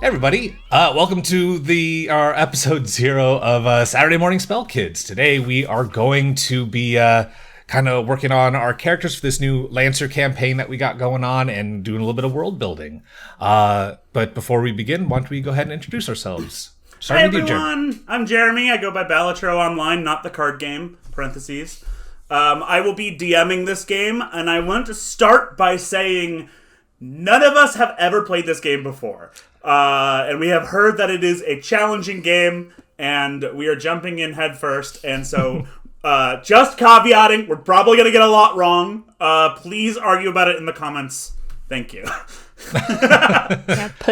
Hey everybody, welcome to our episode 0 of Saturday Morning Spell Kids. Today we are going to be kind of working on our characters for this new Lancer campaign that we got going on and doing a little bit of world building. But before we begin, why don't we go ahead and introduce ourselves? Hey everyone, I'm Jeremy. I go by Balatro online, not the card game, parentheses. I will be DMing this game, and I want to start by saying none of us have ever played this game before. And we have heard that it is a challenging game, and we are jumping in head first. And so, just caveating, we're probably going to get a lot wrong. Please argue about it in the comments. Thank you.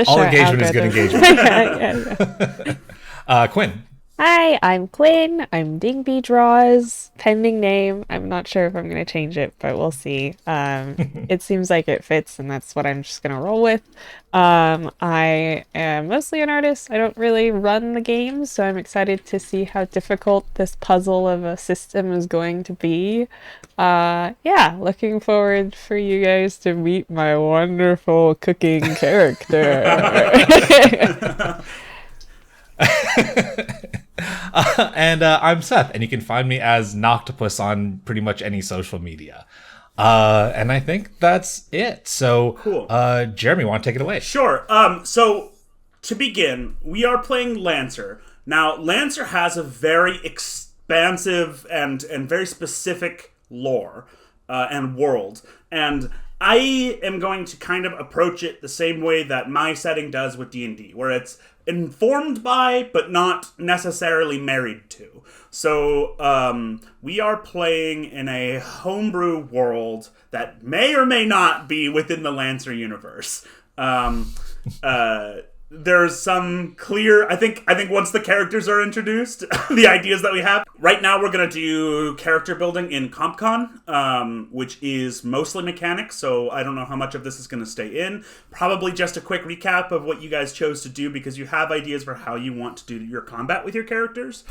All engagement is good engagement. Quinn. Hi, I'm Quinn. I'm Digby Draws. Pending name. I'm not sure if I'm going to change it, but we'll see. It seems like it fits, and that's what I'm just going to roll with. I am mostly an artist. I don't really run the game, so I'm excited to see how difficult this puzzle of a system is going to be. Looking forward for you guys to meet my wonderful cooking character. And I'm Seth, and you can find me as Noctopus on pretty much any social media. And I think that's it. So, cool. Jeremy, want to take it away? Sure. So, to begin, we are playing Lancer. Now, Lancer has a very expansive and very specific lore and world. And I am going to kind of approach it the same way that my setting does with D&D, where it's informed by, but not necessarily married to. So, we are playing in a homebrew world that may or may not be within the Lancer universe. There's some clear, I think once the characters are introduced, the ideas that we have. Right now we're going to do character building in CompCon, which is mostly mechanics, so I don't know how much of this is going to stay in. Probably just a quick recap of what you guys chose to do, because you have ideas for how you want to do your combat with your characters,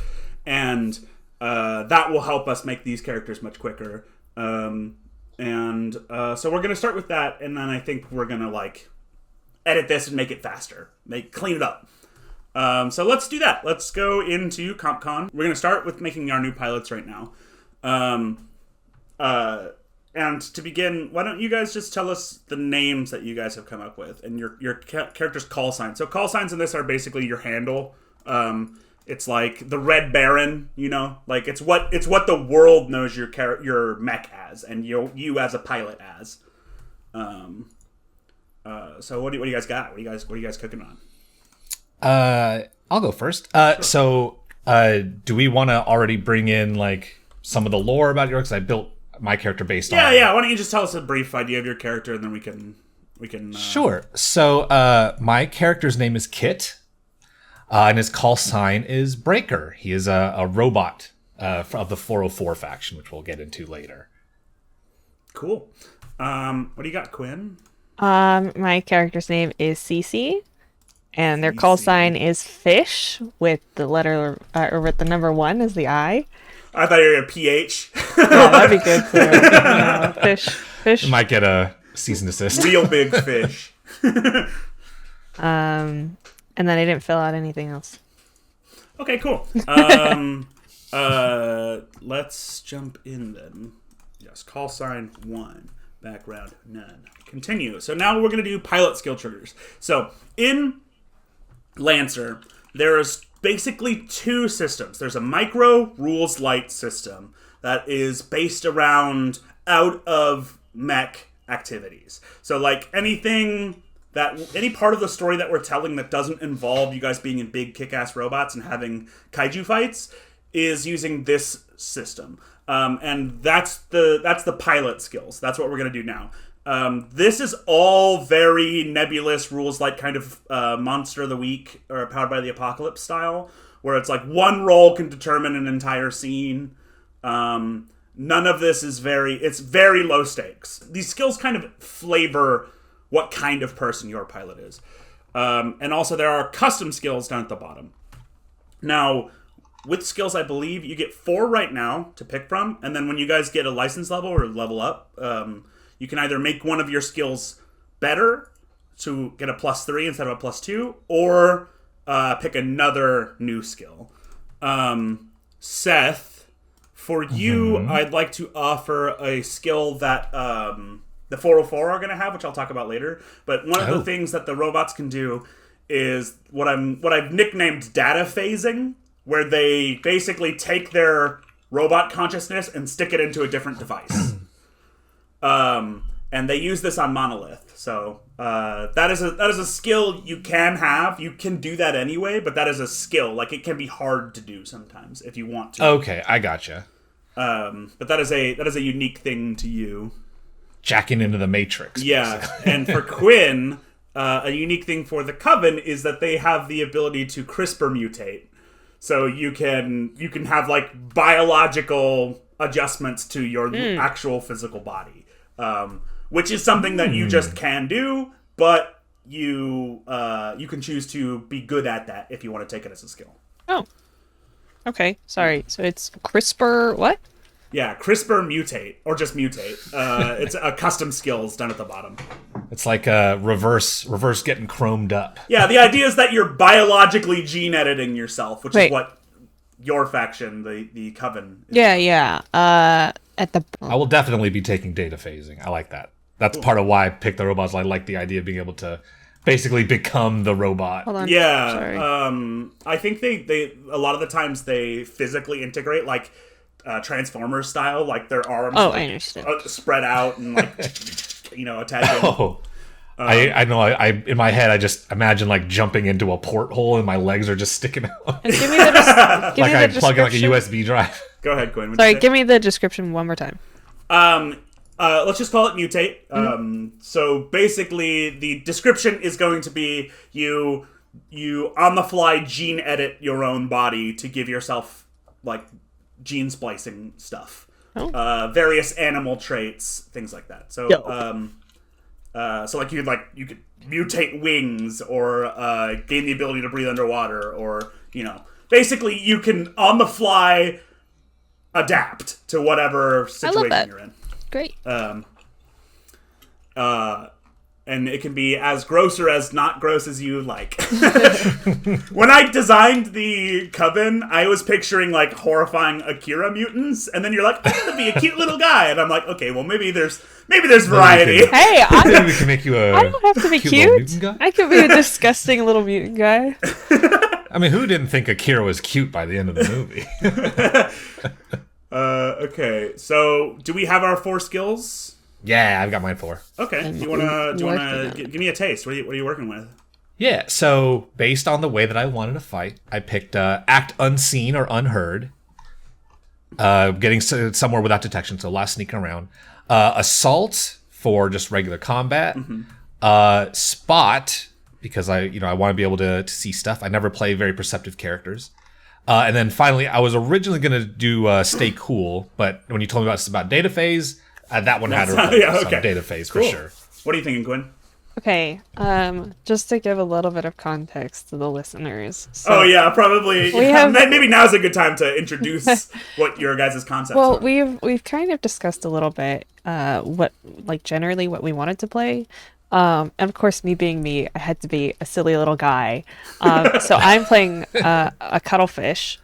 and that will help us make these characters much quicker. So we're going to start with that, and then I think we're going to, edit this and make it faster. Clean it up. So let's do that. Let's go into CompCon. We're going to start with making our new pilots right now. And to begin, why don't you guys just tell us the names that you guys have come up with and your character's call signs. So call signs in this are basically your handle. It's like the Red Baron, it's what the world knows your mech as, and you as a pilot as. So what do you guys got? What are you guys cooking on? I'll go first. Sure. So, do we want to already bring in some of the lore about yours? Because I built my character based on. Yeah. Why don't you just tell us a brief idea of your character, and then we can. Sure. So, my character's name is Kit, and his call sign is Breaker. He is a robot of the 404 faction, which we'll get into later. Cool. What do you got, Quinn? My character's name is Cece, and their call sign is Fish with the letter or with the number 1 as the I. I thought you were a PH. Yeah, that'd be good too. Fish. You might get a cease and desist. Real big fish. And then I didn't fill out anything else. Okay, cool. Let's jump in then. Yes, call sign 1. Background, none. Continue. So now we're going to do pilot skill triggers. So in Lancer, there's basically 2 systems. There's a micro rules light system that is based around out of mech activities. So any part of the story that we're telling that doesn't involve you guys being in big kick-ass robots and having kaiju fights is using this system. And that's the pilot skills. That's what we're going to do now. This is all very nebulous rules, kind of Monster of the Week or Powered by the Apocalypse style, where it's one roll can determine an entire scene. None of this is it's very low stakes. These skills kind of flavor what kind of person your pilot is. And also there are custom skills down at the bottom. Now, with skills, I believe you get 4 right now to pick from, and then when you guys get a license level or level up, you can either make one of your skills better to get a +3 instead of a +2, or pick another new skill. Seth, for you, I'd like to offer a skill that the 404 are going to have, which I'll talk about later. But one of the things that the robots can do is what I've nicknamed data phasing, where they basically take their robot consciousness and stick it into a different device. And they use this on Monolith. So that is a skill you can have. You can do that anyway, but that is a skill. Like, it can be hard to do sometimes if you want to. Okay, I gotcha. But that is a unique thing to you. Jacking into the Matrix. Yeah, and for Quinn, a unique thing for the Coven is that they have the ability to CRISPR mutate. So you can have like biological adjustments to your actual physical body, which is something that you just can do, but you can choose to be good at that if you want to take it as a skill. Oh, okay. Sorry. So it's CRISPR. What? Yeah, CRISPR mutate, or just mutate. It's a custom skills down at the bottom. It's like a reverse getting chromed up. Yeah, the idea is that you're biologically gene editing yourself, which is what your faction, the Coven, is. Yeah. At the I will definitely be taking data phasing. I like that. That's part of why I picked the robots. I like the idea of being able to basically become the robot. Hold on. Yeah, Sorry. I think they a lot of the times they physically integrate, like Transformers style, like their arms I understand. Spread out and like attached. Oh, I know. I in my head, I just imagine like jumping into a porthole and my legs are just sticking out. And give me the Like I plug in like a USB drive. Go ahead, Quinn. Sorry, give me the description one more time. Let's just call it mutate. So basically, the description is going to be you on the fly gene edit your own body to give yourself like gene splicing stuff, various animal traits, things like that. So, so like you could mutate wings, or gain the ability to breathe underwater, or basically you can on the fly adapt to whatever situation you're in. Great. And it can be as gross or as not gross as you like. When I designed the Coven, I was picturing like horrifying Akira mutants, and then you're like, I'm gonna be a cute little guy, and I'm like, okay, well maybe there's variety. Hey, Maybe we can make you a. I don't have to be cute. I could be a disgusting little mutant guy. I mean, who didn't think Akira was cute by the end of the movie? Okay, so do we have our 4 skills? Yeah, I've got mine 4. Okay, do you wanna give me a taste? What are you working with? Yeah, so based on the way that I wanted to fight, I picked act unseen or unheard, getting somewhere without detection, so a lot of sneaking around. Assault for just regular combat. Spot, because I want to be able to see stuff. I never play very perceptive characters. And then finally, I was originally going to do stay cool, but when you told me about data phase, that one had to replace data phase for sure. What are you thinking, Quinn? Okay, just to give a little bit of context to the listeners. So Probably. Maybe now's a good time to introduce what your guys' concepts are. Well, we've kind of discussed a little bit generally what we wanted to play. And of course, me being me, I had to be a silly little guy. So I'm playing a cuttlefish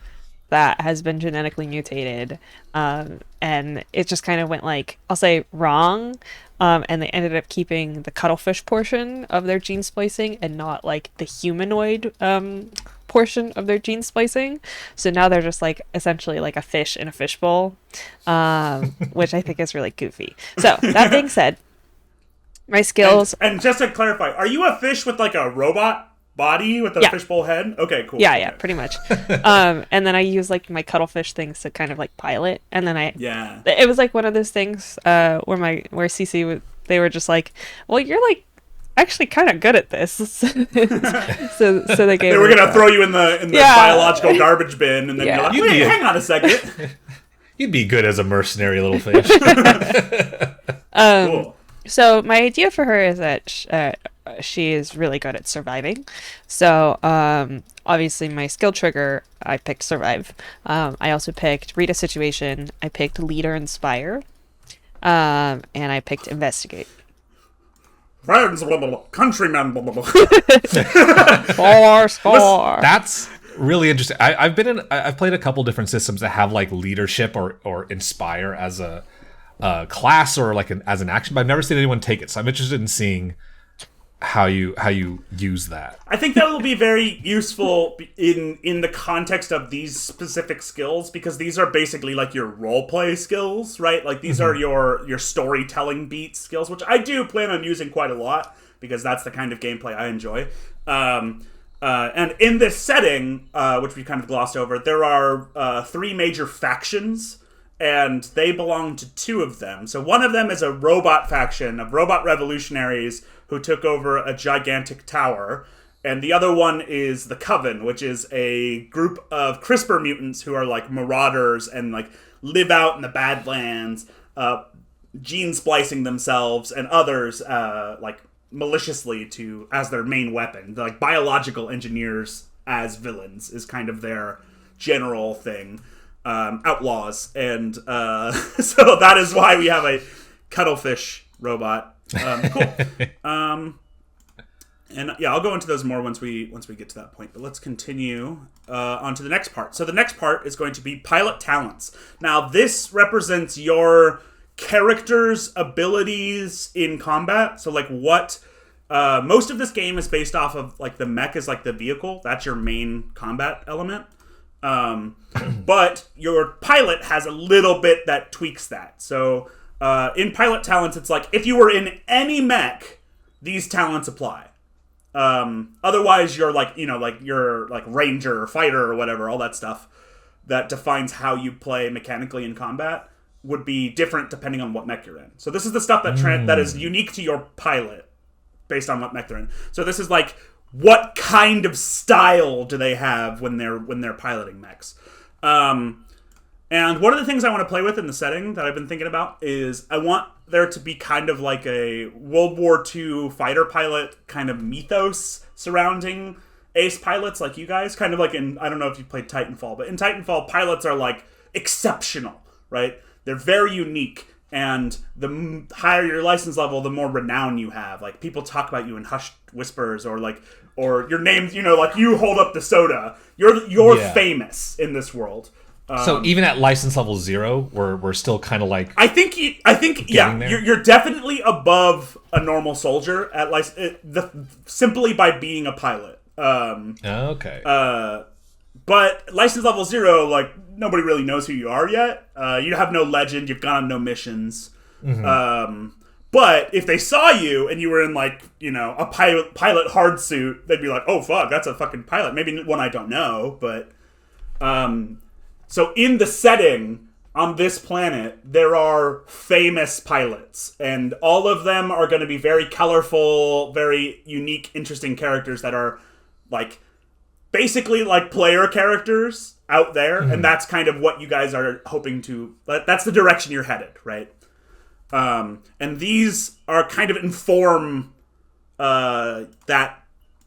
that has been genetically mutated, and it just kind of went like, I'll say wrong, and they ended up keeping the cuttlefish portion of their gene splicing and not like the humanoid portion of their gene splicing. So now they're just like essentially like a fish in a fishbowl, which I think is really goofy. So that being said, my skills. And just to clarify, are you a fish with like a robot body with a fishbowl head? Okay, cool. Yeah, pretty much. And then I use like my cuttlefish things to kind of like pilot, and then it was like one of those things where CC they were just like, well, you're like actually kind of good at this. so they gave. They were gonna throw you in the biological garbage bin, and then you're like, wait, hang on a second. You'd be good as a mercenary little fish. Cool. So my idea for her is that she is really good at surviving. So obviously my skill trigger, I picked survive. I also picked read a situation. I picked lead or inspire. And I picked investigate. friends, blah, blah, blah, countrymen, blah, blah, blah. Score. That's really interesting. I've played a couple different systems that have like leadership or inspire as a class or like as an action, but I've never seen anyone take it. So I'm interested in seeing how you use that. I think that will be very useful in the context of these specific skills, because these are basically like your role play skills, right? Like these are your storytelling beat skills, which I do plan on using quite a lot because that's the kind of gameplay I enjoy. And in this setting, which we kind of glossed over, there are 3 major factions, and they belong to 2 of them. So one of them is a robot faction of robot revolutionaries who took over a gigantic tower, and the other one is the Coven, which is a group of CRISPR mutants who are like marauders and like live out in the Badlands, gene splicing themselves and others like maliciously as their main weapon. They're like biological engineers as villains is kind of their general thing. Outlaws, and so that is why we have a cuttlefish robot. Cool. And yeah, I'll go into those more once we get to that point. But let's continue on to the next part. So the next part is going to be pilot talents. Now this represents your character's abilities in combat. So like what most of this game is based off of, like, the mech is like the vehicle. That's your main combat element. But your pilot has a little bit that tweaks that. So in pilot talents, it's like if you were in any mech, these talents apply. Otherwise, you're like, you're like ranger or fighter or whatever, all that stuff that defines how you play mechanically in combat would be different depending on what mech you're in. So this is the stuff that is unique to your pilot based on what mech they're in. So this is like, what kind of style do they have when they're piloting mechs? And one of the things I want to play with in the setting that I've been thinking about is I want there to be kind of like a World War II fighter pilot kind of mythos surrounding ace pilots like you guys. Kind of like in, I don't know if you played Titanfall, but in Titanfall, pilots are like exceptional, right? They're very unique. And the higher your license level, the more renown you have. Like, people talk about you in hushed whispers, or your name, like you hold up the soda. You're famous in this world. So even at license level 0, we're still kind of like. I think yeah, you're definitely above a normal soldier at simply by being a pilot. Okay. But license level 0, like, nobody really knows who you are yet. You have no legend. You've gone on no missions. Mm-hmm. But if they saw you and you were in, like, a pilot hard suit, they'd be like, oh, fuck, that's a fucking pilot. Maybe one I don't know, but... So in the setting on this planet, there are famous pilots. And all of them are going to be very colorful, very unique, interesting characters that are, like... basically like player characters out there, and that's kind of what you guys are hoping to. That's the direction you're headed, right? And these are kind of inform that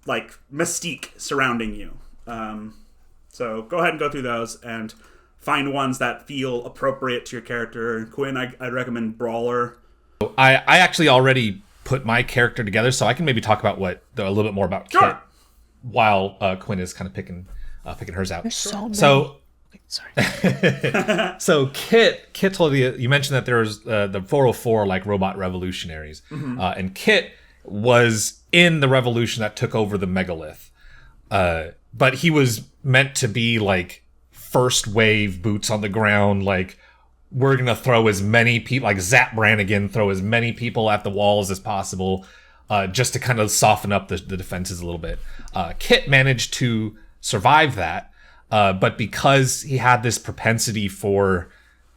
like mystique surrounding you. So go ahead and go through those and find ones that feel appropriate to your character. Quinn, I'd recommend Brawler. I actually already put my character together, so I can maybe talk about a little bit more about Sure. Kit while Quinn is kind of picking hers out. There's so many. So, sorry. So Kit told you mentioned that there's the 404 like robot revolutionaries, and Kit was in the revolution that took over the megalith, but he was meant to be like first wave boots on the ground, like we're gonna throw as many people, like Zap Brannigan, throw as many people at the walls as possible. Just to kind of soften up the defenses a little bit. Kit managed to survive that, but because he had this propensity for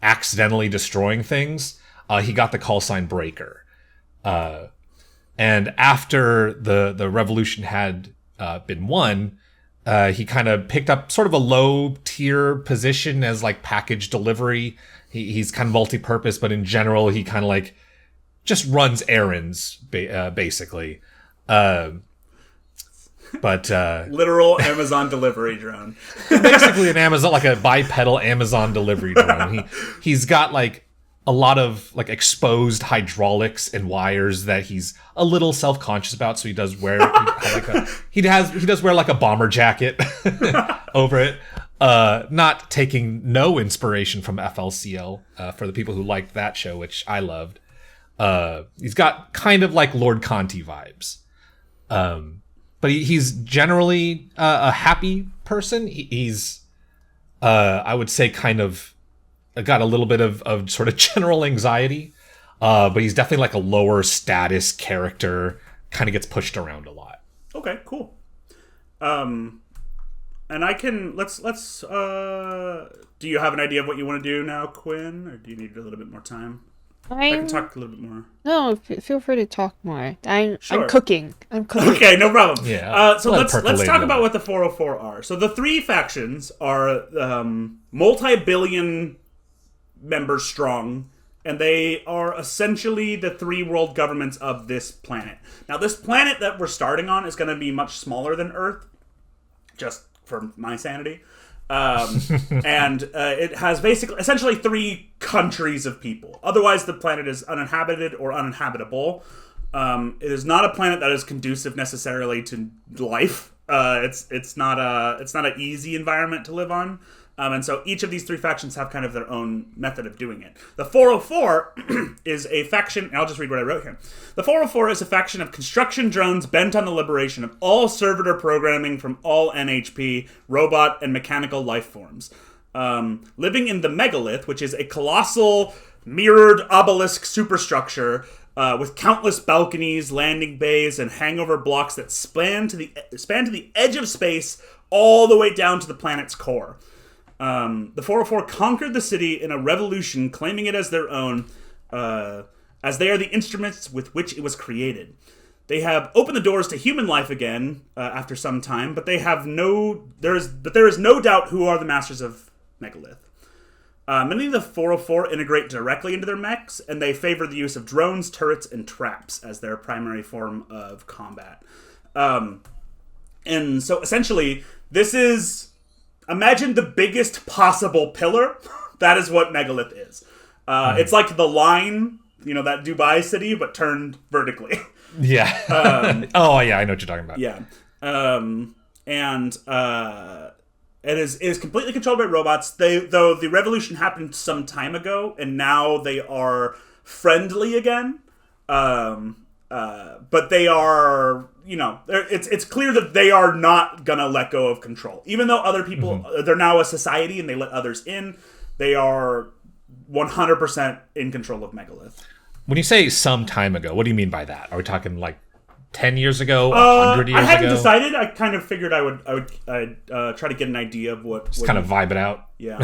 accidentally destroying things, he got the call sign Breaker. And after the revolution had been won, he kind of picked up sort of a low-tier position as like package delivery. He's kind of multi-purpose, but in general, he kind of like just runs errands, basically. But literal Amazon delivery drone. Basically an Amazon, like a bipedal Amazon delivery drone. He's got like a lot of like exposed hydraulics and wires that he's a little self-conscious about. So he does wear he does wear like a bomber jacket over it. Not taking no inspiration from FLCL for the people who liked that show, which I loved. He's got kind of like Lord Conti vibes. But he's generally a happy person. He's, I would say, kind of got a little bit of sort of general anxiety. But he's definitely like a lower status character. Kind of gets pushed around a lot. Okay, cool. And I can let's do you have an idea of what you want to do now, Quinn, or do you need a little bit more time? I can talk a little bit more. No, feel free to talk more. Sure. I'm cooking. Okay, no problem. Yeah. So let's talk about what the 404 are. So the three factions are multi-billion members strong, and they are essentially the three world governments of this planet. Now, this planet that we're starting on is going to be much smaller than Earth, just for my sanity. And it has essentially three countries of people. Otherwise, the planet is uninhabited or uninhabitable. It is not a planet that is conducive necessarily to life. It's not an easy environment to live on. And so each of these three factions have kind of their own method of doing it. The 404 is a faction, and I'll just read what I wrote here. The 404 is a faction of construction drones bent on the liberation of all servitor programming from all NHP, robot, and mechanical life forms. Living in the megalith, which is a colossal mirrored obelisk superstructure with countless balconies, landing bays, and hangover blocks that span to the edge of space all the way down to the planet's core. The 404 conquered the city in a revolution, claiming it as their own, as they are the instruments with which it was created. They have opened the doors to human life again after some time, but there is no doubt who are the masters of Megalith. Many of the 404 integrate directly into their mechs, and they favor the use of drones, turrets, and traps as their primary form of combat. And so essentially, this is... Imagine the biggest possible pillar. That is what Megalith is. It's like the Line, that Dubai city, but turned vertically. Yeah. Oh, yeah, I know what you're talking about. Yeah. And it is completely controlled by robots. Though the revolution happened some time ago, and now they are friendly again. But they are, it's clear that they are not gonna let go of control. Even though other people, they're now a society and they let others in, they are 100% in control of Megalith. When you say some time ago, what do you mean by that? Are we talking like 10 years ago, 100 years ago? I hadn't decided. I kind of figured I'd try to get an idea of what... Just kind of vibe it out. Yeah.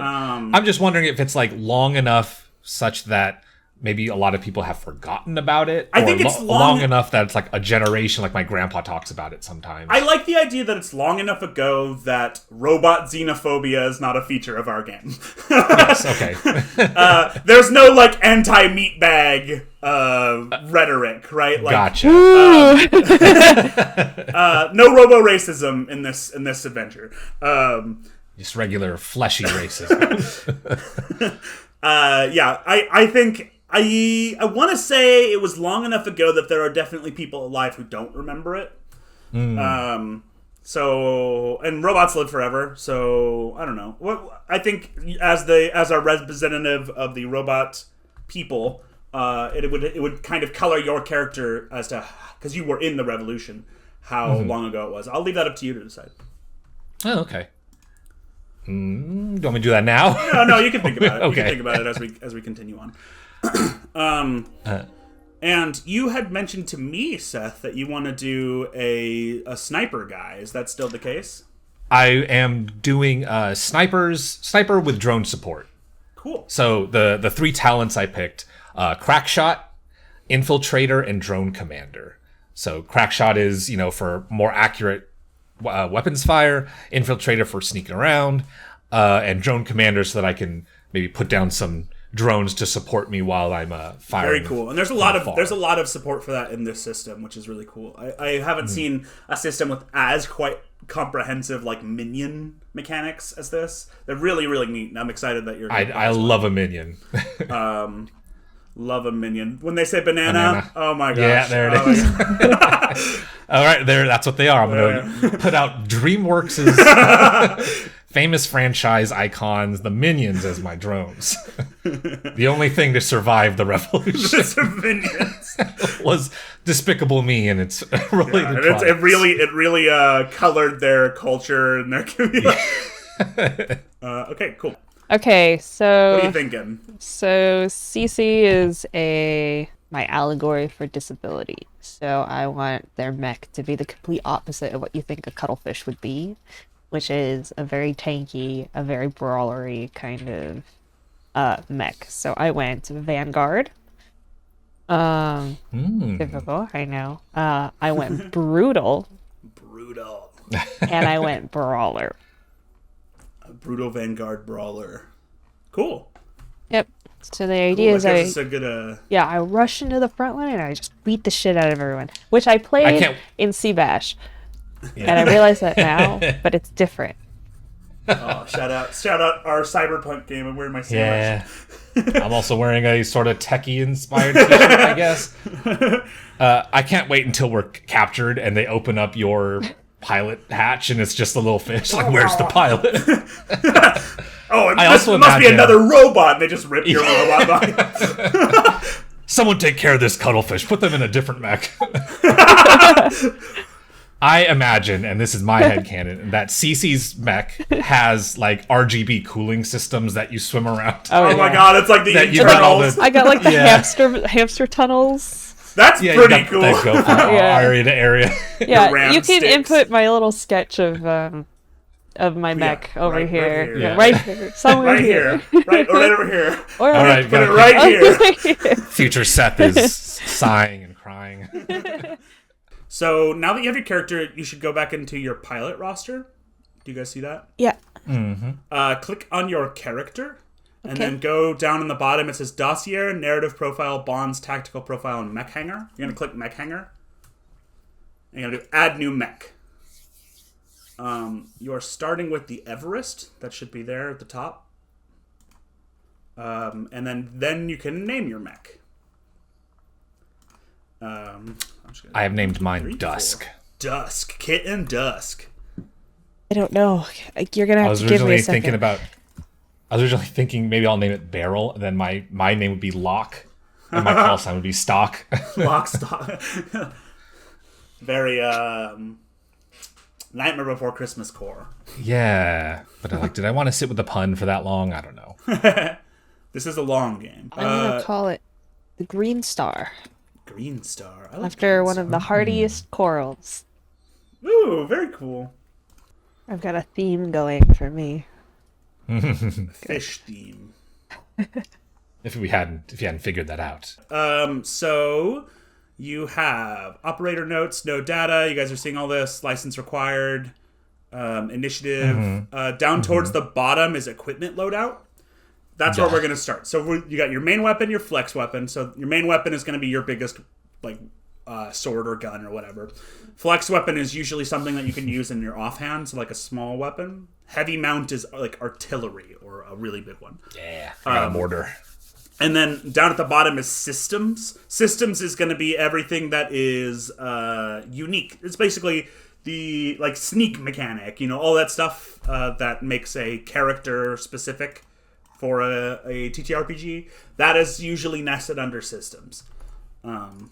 I'm just wondering if it's like long enough such that maybe a lot of people have forgotten about it. I think it's long enough that it's like a generation, like my grandpa talks about it sometimes. I like the idea that it's long enough ago that robot xenophobia is not a feature of our game. Yes, okay. There's no like anti-meatbag rhetoric, right? Like, gotcha. No robo-racism in this adventure. Just regular fleshy racism. Yeah, I think I want to say it was long enough ago that there are definitely people alive who don't remember it. So, and robots live forever. So I don't know. I think as our representative of the robot people, it would kind of color your character as to, because you were in the revolution, how long ago it was. I'll leave that up to you to decide. Oh, okay. Do you want me to do that now? No, you can think about it. Okay. You can think about it as we continue on. And you had mentioned to me, Seth, that you want to do a sniper guy. Is that still the case? I am doing sniper with drone support. Cool. So the three talents I picked: crack shot, infiltrator, and drone commander. So crack shot is for more accurate weapons fire, infiltrator for sneaking around, and drone commander so that I can maybe put down some drones to support me while I'm firing. Very cool. And there's a lot of support for that in this system, which is really cool. I haven't seen a system with as quite comprehensive like minion mechanics as this. They're really, really neat, and I'm excited that you're gonna play I as well. love a minion. Love a minion. When they say banana. Oh my gosh. Yeah, there it is. All right, there. That's what they are. I'm going to put out DreamWorks' famous franchise icons, the Minions, as my drones. The only thing to survive the revolution Minions. was Despicable Me and its related It products. really colored their culture and their community. Okay, cool. Okay, so What are you thinking? So CC is my allegory for disability. So I want their mech to be the complete opposite of what you think a cuttlefish would be, which is a very tanky, a very brawlery kind of mech. So I went Vanguard. Typical, I know. I went Brutal, Brutal. and I went Brawler. A brutal Vanguard brawler. Cool. Yep. So the idea is That gives us a good I rush into the front line and I just beat the shit out of everyone, which I played in Seabash. Yeah. And I realize that now, but it's different. Oh, shout out our Cyberpunk game. I'm wearing my sandwich. Yeah. I'm also wearing a sort of techie-inspired t-shirt, I guess. I can't wait until we're captured and they open up your pilot hatch and it's just a little fish. Like, where's the pilot? Oh, I this also must be imagine- another robot. And they just rip your robot body. Someone take care of this cuttlefish. Put them in a different mech. I imagine, and this is my headcanon, that CC's mech has like RGB cooling systems that you swim around. Oh my god, it's like the That you got all internals. the- I got like the Yeah. hamster tunnels. That's Yeah, pretty you got cool. that go from Yeah. area to area. Yeah, ram you can sticks. input my little sketch of my mech over right here. here. Yeah. Right here. Somewhere Right here. Right over here. Or All right, Put it gotta- right here. Future Seth is sighing and crying. So now that you have your character, you should go back into your pilot roster. Do you guys see that? Yeah. Click on your character, and Okay. then go down in the bottom. It says Dossier, Narrative Profile, Bonds, Tactical Profile, and Mech Hanger. You're going to click Mech Hanger. And you're going to do Add New Mech. You are starting with the Everest. That should be there at the top. And then you can name your mech. I have named mine 3, Dusk. 4. Dusk. Kitten Dusk. I don't know. You're gonna I have was to give me originally a second. I was originally thinking maybe I'll name it Barrel, and then my name would be Lock, and my call sign would be Stock. Lock, stock. Very, Nightmare Before Christmas core. Yeah, but did I want to sit with the pun for that long? I don't know. This is a long game. I'm gonna call it the Green Star Green Star. I like after Green one of the hardiest corals. Star. Ooh, very cool. I've got a theme going for me. Fish theme. If you hadn't figured that out. So you have operator notes, no data. You guys are seeing all this. License required. Initiative. Down towards the bottom is equipment loadout. That's where we're going to start. So you got your main weapon, your flex weapon. So your main weapon is going to be your biggest, like, sword or gun or whatever. Flex weapon is usually something that you can use in your offhand, so like a small weapon. Heavy mount is like artillery or a really big one. Yeah, I got a mortar. And then down at the bottom is systems. Systems is going to be everything that is unique. It's basically the like sneak mechanic, all that stuff that makes a character specific for a TTRPG. That is usually nested under systems. And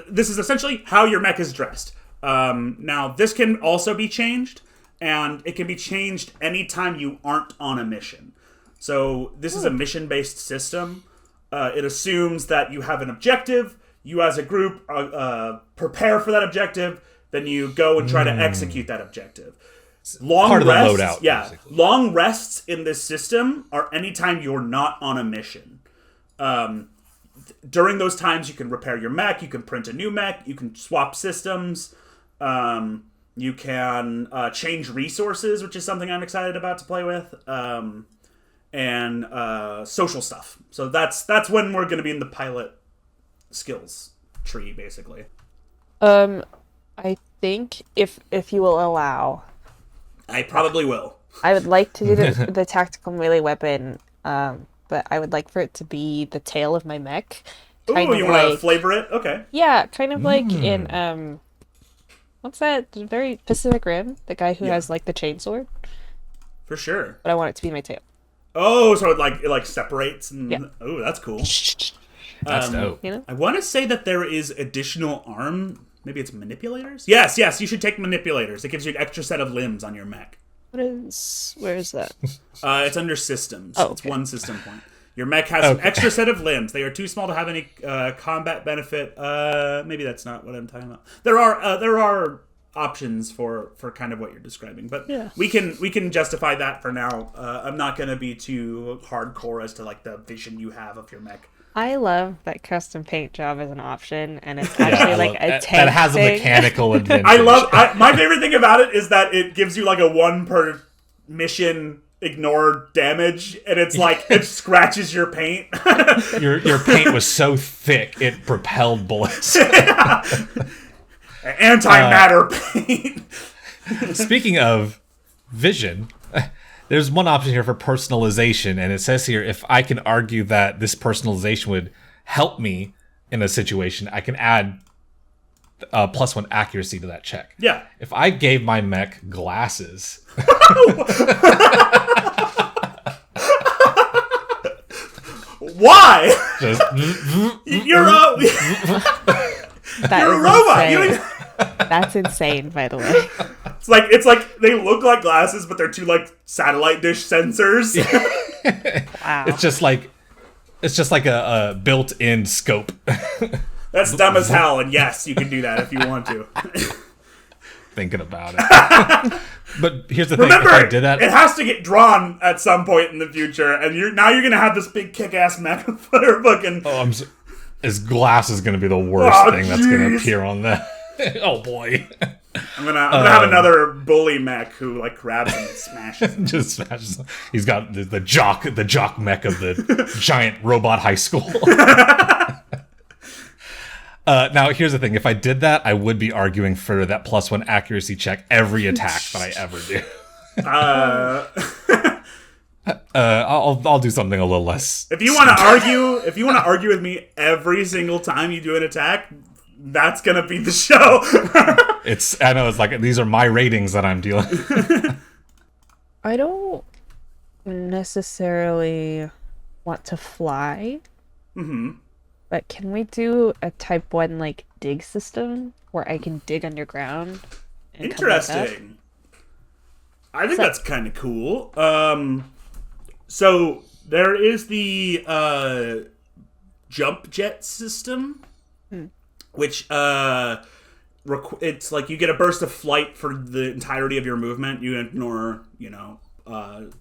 this is essentially how your mech is dressed. Now, this can also be changed, and it can be changed anytime you aren't on a mission. So this is a mission-based system. It assumes that you have an objective. You as a group prepare for that objective. Then you go and try to execute that objective. Long Part of the rests, loadout, yeah. basically. Long rests in this system are anytime you're not on a mission. During those times, you can repair your mech. You can print a new mech. You can swap systems. You can change resources, which is something I'm excited about to play with. And social stuff. So that's when we're going to be in the pilot skills tree, basically. I think if you will allow, I probably will. I would like to do the tactical melee weapon, but I would like for it to be the tail of my mech. Ooh, you want to flavor it? Okay. Yeah, kind of like in what's that? Very Pacific Rim, the guy who has like the chainsword. For sure. But I want it to be my tail. Oh, so it separates and oh, that's cool. That's dope. You know? I want to say that there is additional arm. Maybe it's manipulators. Yes, you should take manipulators. It gives you an extra set of limbs on your mech. Where is that? It's under systems. Oh, okay. It's one system point. Your mech has an extra set of limbs. They are too small to have any combat benefit. Maybe that's not what I'm talking about. There are options for kind of what you're describing, but we can justify that for now. I'm not going to be too hardcore as to like the vision you have of your mech. I love that custom paint job as an option, and it's actually like a tank that has thing. a mechanical advantage. My favorite thing about it is that it gives you like a 1 per mission ignore damage, and it's like it scratches your paint. Your paint was so thick it propelled bullets. Antimatter paint. Speaking of vision, there's one option here for personalization, and it says here if I can argue that this personalization would help me in a situation, I can add +1 accuracy to that check. Yeah. If I gave my mech glasses. Why? Just, You're a robot. That's insane, by the way. It's like they look like glasses, but they're 2 like satellite dish sensors. Wow. It's just like a built-in scope. That's dumb as hell, and yes, you can do that if you want to. Thinking about it. But here's the thing. Remember, if I did that, it has to get drawn at some point in the future, and you're going to have this big kick-ass mech that are fucking... his glass is going to be the worst thing that's going to appear on that. Oh, boy. I'm gonna have another bully mech who like grabs him and smashes him. Just smashes him. He's got the jock mech of the giant robot high school. Now, here's the thing. If I did that, I would be arguing for that +1 accuracy check every attack that I ever do. I'll do something a little less. If you want to argue with me every single time you do an attack, that's gonna be the show. I know it's like these are my ratings that I'm dealing. I don't necessarily want to fly. Mm-hmm. But can we do a type 1 like dig system where I can dig underground? And Interesting. I think that's kind of cool. So there is the jump jet system, which it's like you get a burst of flight for the entirety of your movement. You ignore,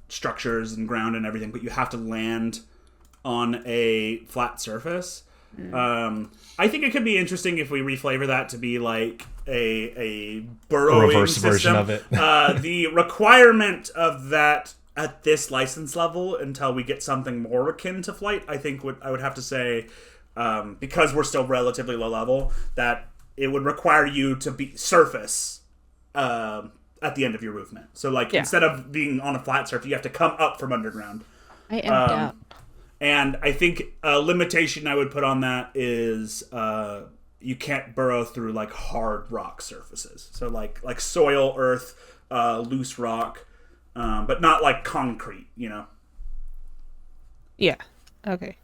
structures and ground and everything, but you have to land on a flat surface. I think it could be interesting if we reflavor that to be like a burrowing reverse system. version of it. The requirement of that at this license level until we get something more akin to flight, I think I would have to say, because we're still relatively low level, that it would require you to be surface at the end of your movement. So instead of being on a flat surface, you have to come up from underground. I am down. And I think a limitation I would put on that is you can't burrow through like hard rock surfaces. So like soil, earth, loose rock, but not like concrete, Yeah. Okay.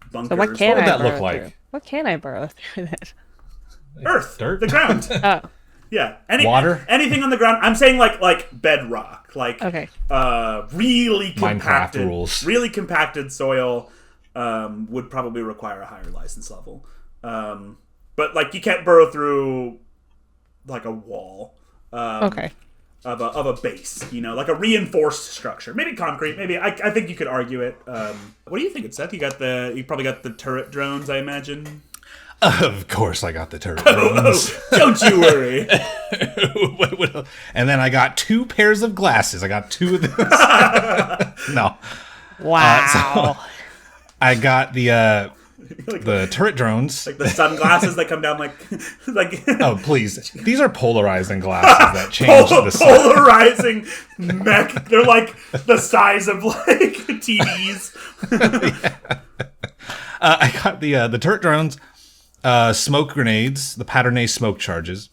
Bunkers. So what can What would I that burrow look like? through? What can I burrow through then? Earth, Dirt? the ground. Oh, Yeah. Water? Anything on the ground. I'm saying like bedrock, like okay. really compacted, rules. really compacted soil would probably require a higher license level. But like you can't burrow through like a wall. Okay. Of a base, like a reinforced structure, maybe concrete. Maybe I think you could argue it. What do you think, Seth? You probably got the turret drones, I imagine. Of course, I got the turret drones. Don't you worry. And then I got 2 pairs of glasses. I got 2 of those. No. Wow. I got the like the turret drones. like the sunglasses that come down like Oh, please. These are polarizing glasses that change the sun. polarizing mech. They're like the size of like TVs. I got the turret drones, smoke grenades, the pattern A smoke charges,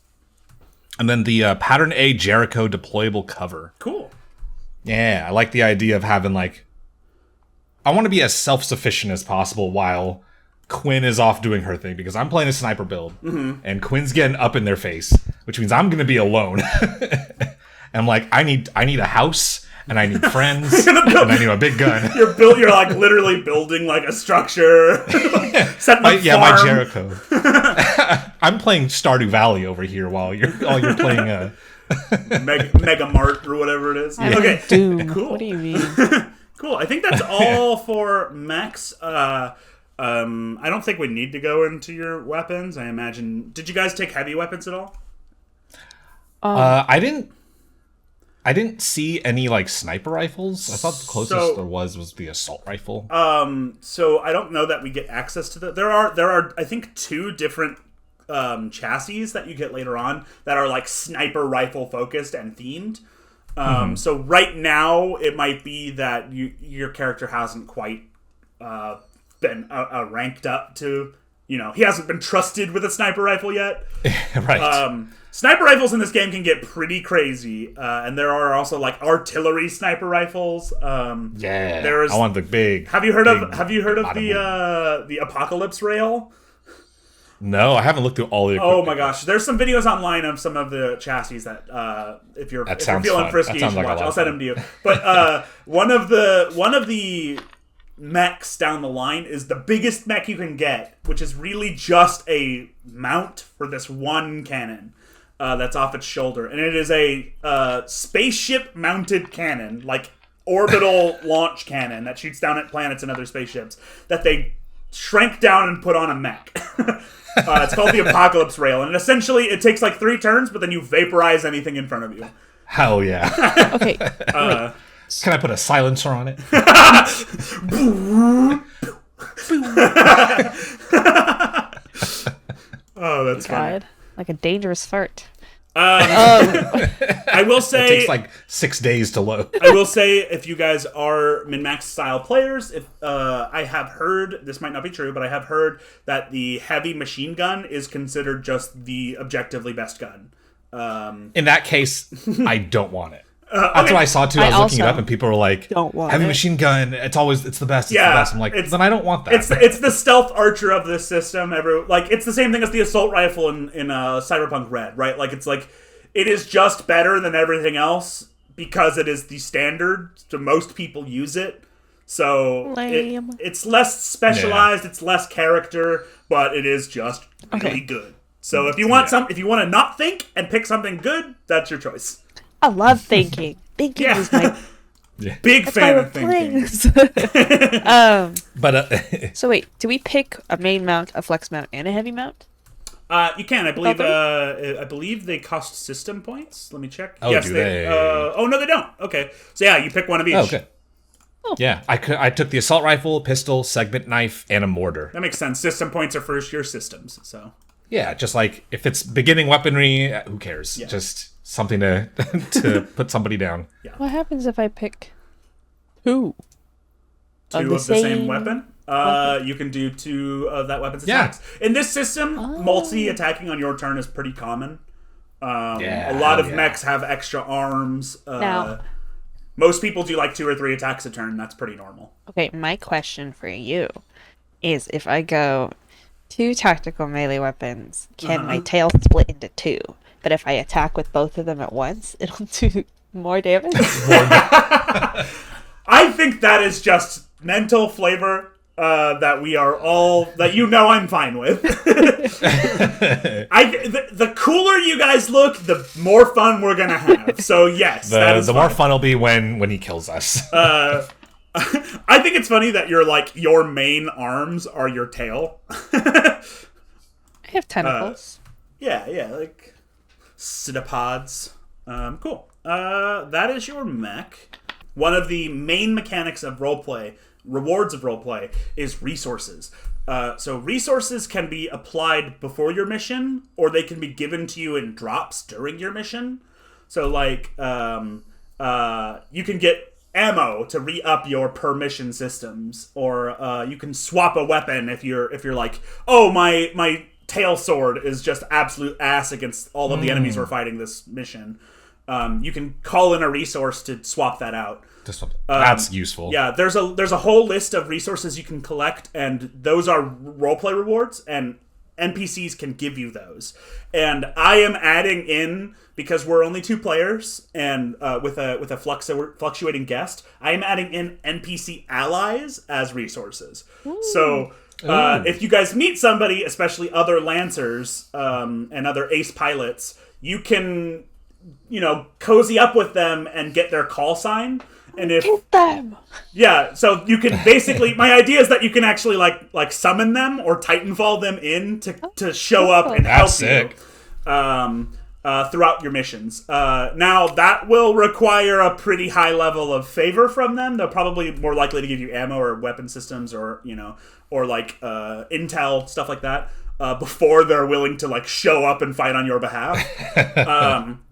and then the pattern A Jericho deployable cover. Cool. Yeah, I like the idea of having like, I want to be as self-sufficient as possible while Quinn is off doing her thing, because I'm playing a sniper build, and Quinn's getting up in their face, which means I'm going to be alone. And I'm like, I need a house, and I need friends, and I need a big gun. You're like literally building like a structure. Setting up my farm. Jericho. I'm playing Stardew Valley over here while you're playing Mega Mart or whatever it is. Okay, Doom. cool. What do you mean? Cool. I think that's all for mechs. I don't think we need to go into your weapons. I imagine. Did you guys take heavy weapons at all? I didn't see any like sniper rifles. I thought the closest there was the assault rifle. So I don't know that we get access to there are I think 2 different chassis that you get later on that are like sniper rifle focused and themed. So right now it might be that your character hasn't quite been ranked up to, he hasn't been trusted with a sniper rifle yet. Right. Sniper rifles in this game can get pretty crazy, and there are also like artillery sniper rifles. I want the big. Have you heard of the Apocalypse Rail? No, I haven't looked through all the equipment. Oh my gosh, there's some videos online of some of the chassis that if you're feeling fun. frisky, you should Like watch. I'll send them to you. But one of the mechs down the line is the biggest mech you can get, which is really just a mount for this one cannon that's off its shoulder, and it is a spaceship mounted cannon, like orbital launch cannon that shoots down at planets and other spaceships that they shrank down and put on a mech. It's called the Apocalypse Rail, and essentially it takes like 3 turns, but then you vaporize anything in front of you. Hell yeah. Okay. Can I put a silencer on it? Oh, that's funny. God. Like a dangerous fart. I will say It takes like 6 days to load. I will say, if you guys are min-max style players, if I have heard, this might not be true, but I have heard that the heavy machine gun is considered just the objectively best gun. In that case, I don't want it. That's what I saw too. I was looking it up, and people were like, don't want heavy it. machine gun, it's the best, it's the best. I'm like, then I don't want that. It's the stealth archer of this system. It's the same thing as the assault rifle in Cyberpunk Red, right? Like, it's like, it is just better than everything else because it is the standard, so most people use it. So it's less specialized, it's less character, but it is just really good. So if you want if you want to not think and pick something good, that's your choice. I love thinking. Thinking is my big fan of thinking. So wait, do we pick a main mount, a flex mount, and a heavy mount? You can. I believe. I believe they cost system points. Let me check. Oh, yes, do they? Oh no, they don't. Okay, so yeah, you pick one of each. Oh, okay. Yeah, I took the assault rifle, pistol, segment knife, and a mortar. That makes sense. System points are for your systems. So yeah, just like if it's beginning weaponry, who cares? Yeah. Just something to to put somebody down. Yeah. What happens if I pick 2? 2 of the same weapon? You can do 2 of that weapon's attacks. In this system, multi-attacking on your turn is pretty common. A lot of mechs have extra arms. Now, most people do like 2 or 3 attacks a turn. That's pretty normal. okay, my question for you is, if I go 2 tactical melee weapons, can my tail split into 2? But if I attack with both of them at once, it'll do more damage? I think that is just mental flavor that we are all, that I'm fine with. The cooler you guys look, the more fun we're gonna have. So yes, the more fun will be when he kills us. I think it's funny that your main arms are your tail. I have tentacles. Yeah, like pseudopods. Cool. That is your mech. One of the main mechanics of roleplay rewards of roleplay is resources. So resources can be applied before your mission, or they can be given to you in drops during your mission. So like you can get ammo to re-up your per mission systems, or you can swap a weapon if you're like, oh, my tail sword is just absolute ass against all of the enemies we're fighting this mission. You can call in a resource to swap that out. That's useful. Yeah, there's a whole list of resources you can collect, and those are roleplay rewards, and NPCs can give you those. And I am adding in, because we're only 2 players, and with a fluctuating guest, I am adding in NPC allies as resources. Ooh. So if you guys meet somebody, especially other Lancers and other ace pilots, you can, cozy up with them and get their call sign. And if get them. Yeah, so you can basically, my idea is that you can actually like summon them or Titanfall them in to show up and help you throughout your missions. Now that will require a pretty high level of favor from them. They're probably more likely to give you ammo or weapon systems, or or like intel, stuff like that, before they're willing to like show up and fight on your behalf.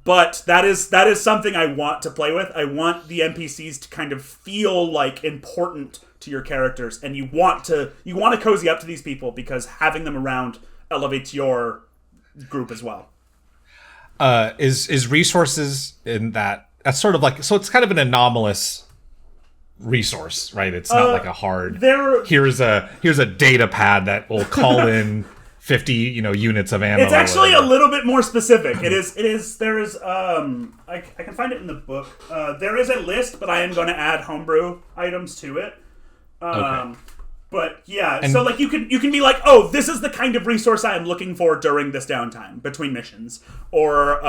But that is something I want to play with. I want the NPCs to kind of feel like important to your characters, and you want to cozy up to these people because having them around elevates your group as well. Is resources in that's sort of like, so it's kind of an anomalous resource, right? It's not like a hard here's a data pad that will call in 50 units of ammo. It's actually a little bit more specific. There is I can find it in the book. There is a list, but I am going to add homebrew items to it. Okay. But yeah, so like you can be like, oh, this is the kind of resource I am looking for during this downtime between missions, or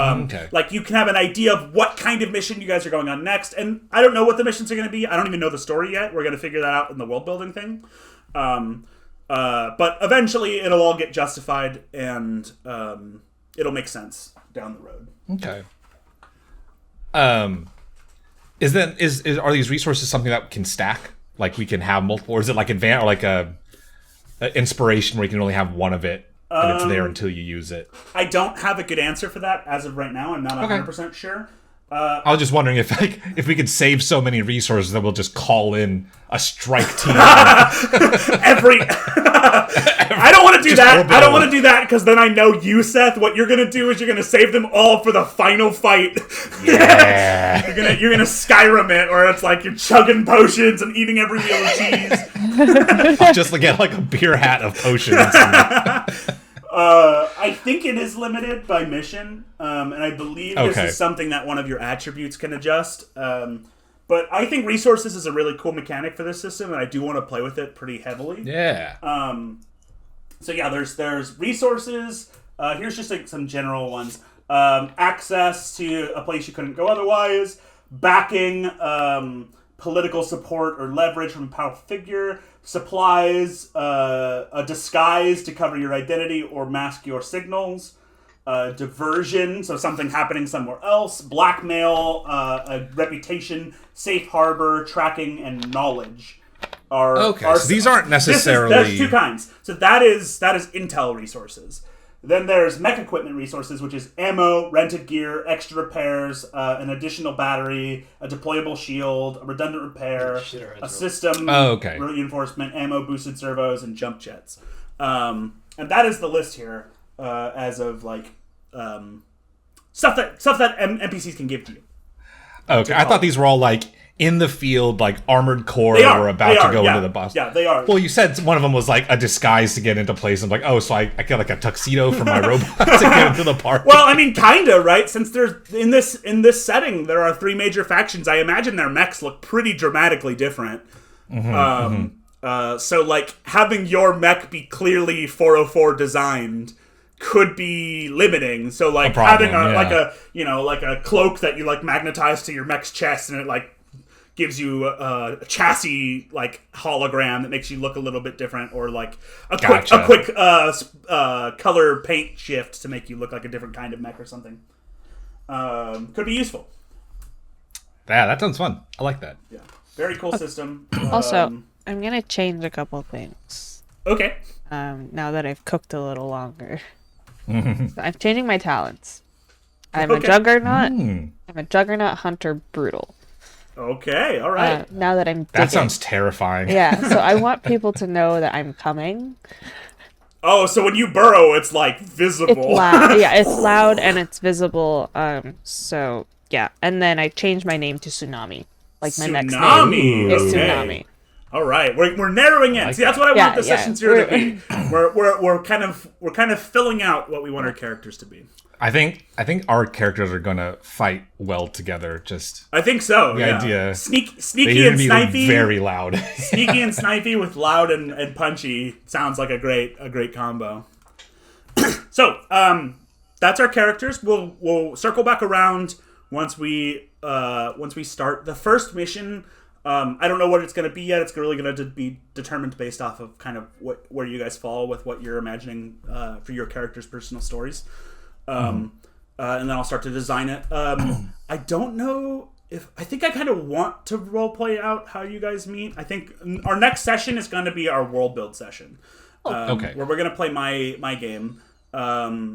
like you can have an idea of what kind of mission you guys are going on next. And I don't know what the missions are going to be. I don't even know the story yet. We're going to figure that out in the world building thing. But eventually it'll all get justified, and it'll make sense down the road. Okay. Are these resources something that can stack? Like we can have multiple, or is it like advanced, or like a inspiration where you can only have one of it and it's there until you use it? I don't have a good answer for that as of right now. I'm not 100% sure. I was just wondering if we could save so many resources that we'll just call in a strike team. I don't want to do that. I don't want to do that because then I know you, Seth. What you're gonna do is you're gonna save them all for the final fight. Yeah. you're gonna Skyrim it, or it's like you're chugging potions and eating every meal of cheese. Just like get like a beer hat of potions. I think it is limited by mission, and I believe this is something that one of your attributes can adjust. But I think resources is a really cool mechanic for this system, and I do want to play with it pretty heavily. Yeah. So yeah, there's resources. Here's just like some general ones. Access to a place you couldn't go otherwise. Backing, political support or leverage from a powerful figure. Supplies, a disguise to cover your identity or mask your signals. Diversion, so something happening somewhere else. Blackmail, a reputation, safe harbor, tracking, and knowledge. So these aren't necessarily... There's 2 kinds. So that is intel resources. Then there's mech equipment resources, which is ammo, rented gear, extra repairs, an additional battery, a deployable shield, a redundant repair, a system reinforcement, ammo, boosted servos, and jump jets. And that is the list here as of like stuff that NPCs can give to you. Okay, I thought these were all like in the field, like armored core that were about to go into the boss. Yeah, they are. Well, you said one of them was like a disguise to get into place. I'm like, oh, so I get like a tuxedo for my robot to get into the party. Well, I mean, kinda, right? Since there's in this setting, there are 3 major factions. I imagine their mechs look pretty dramatically different. So, like, having your mech be clearly 404 designed could be limiting. So, like, having like a cloak that you like magnetize to your mech's chest, and it like gives you a chassis like hologram that makes you look a little bit different, or like a quick color paint shift to make you look like a different kind of mech or something. Could be useful. Yeah, that sounds fun. I like that. Yeah, very cool system. Also, I'm gonna change a couple things. Okay. Now that I've cooked a little longer. So I'm changing my talents. I'm a Okay. juggernaut. I'm a juggernaut hunter brutal. Okay, all right. Now that I'm digging. That sounds terrifying. Yeah, so I want people to know that I'm coming. Oh, so when you burrow, it's like visible. It's loud. Yeah, it's loud and it's visible. So yeah, and then I changed my name to Tsunami. Like my next name is Okay. Tsunami. All right, we're narrowing in. See, that's what I want the session 0 to be. We're kind of filling out what we want our characters to be. I think our characters are gonna fight well together. Just I think so. the idea. Sneaky and snipey. Very loud. Sneaky and snipey with loud and punchy sounds like a great combo. So that's our characters. We'll circle back around once we start the first mission. I don't know what it's going to be yet. It's really going to be determined based off of kind of where you guys fall with what you're imagining for your characters' personal stories. And then I'll start to design it. I don't know I think I kind of want to role play out how you guys meet. I think our next session is going to be our world build session. Okay. Where we're going to play my game,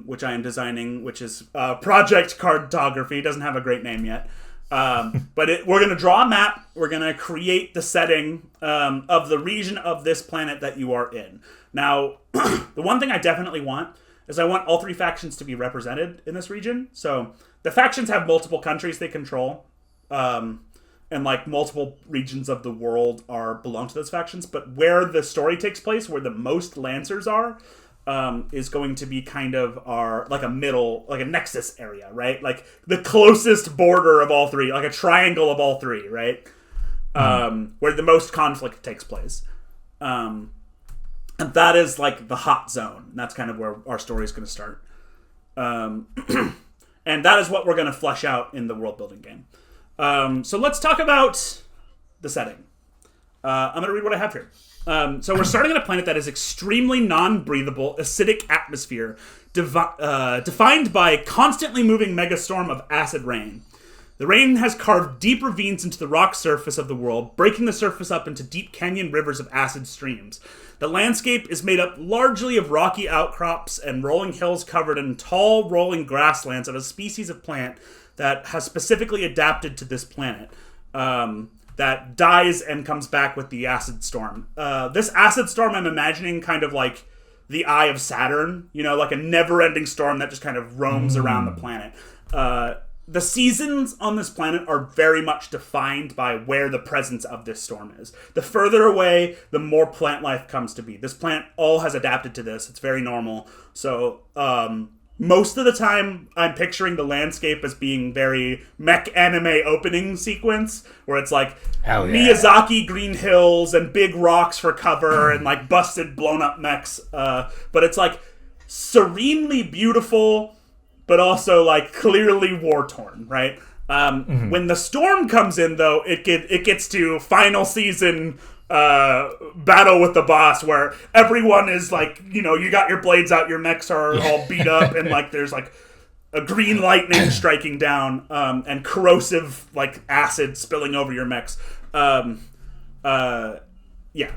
which I am designing, which is Project Cartography. It doesn't have a great name yet. But we're going to draw a map. We're going to create the setting of the region of this planet that you are in. Now, the one thing I definitely want is I want all three factions to be represented in this region. So the factions have multiple countries they control, and like multiple regions of the world belong to those factions. But where the story takes place, where the most Lancers are, is going to be kind of like a nexus area, right? Like the closest border of all three, like a triangle of all three, right? Where the most conflict takes place. And that is like the hot zone. And that's kind of where our story is going to start. And that is what we're going to flesh out in the world building game. So let's talk about the setting. I'm going to read what I have here. So we're starting on a planet that is extremely non-breathable, acidic atmosphere, defined by a constantly moving megastorm of acid rain. The rain has carved deep ravines into the rock surface of the world, breaking the surface up into deep canyon rivers of acid streams. The landscape is made up largely of rocky outcrops and rolling hills covered in tall, rolling grasslands of a species of plant that has specifically adapted to this planet. That dies and comes back with the acid storm. This acid storm I'm imagining kind of like the eye of Saturn, like a never-ending storm that just kind of roams around the planet. The seasons on this planet are very much defined by where the presence of this storm is. The further away, the more plant life comes to be. This plant all has adapted to this. It's very normal. So, most of the time, I'm picturing the landscape as being very mech anime opening sequence, where it's like Miyazaki green hills and big rocks for cover and like busted, blown up mechs. But it's like serenely beautiful, but also like clearly war torn, right? When the storm comes in, though, it gets to final season battle with the boss, where everyone is like, you got your blades out, your mechs are all beat up, and like there's like a green lightning striking down, and corrosive like acid spilling over your mechs. Yeah,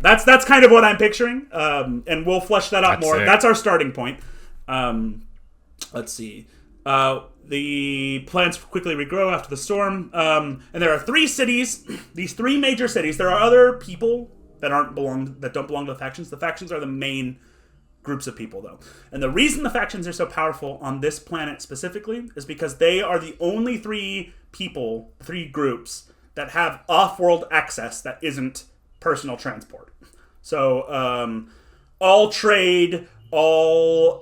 that's kind of what I'm picturing, and we'll flesh that out more. That's our starting point. Let's see. The plants quickly regrow after the storm, and there are 3 cities. These 3 major cities. There are other people that don't belong to the factions. The factions are the main groups of people, though. And the reason the factions are so powerful on this planet specifically is because they are the only 3 groups that have off-world access that isn't personal transport. So, all trade, all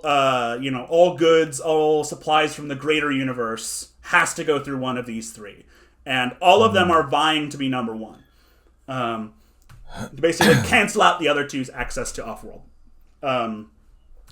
goods, all supplies from the greater universe has to go through one of these 3. And all of them are vying to be number 1. To basically cancel out the other 2's access to off-world.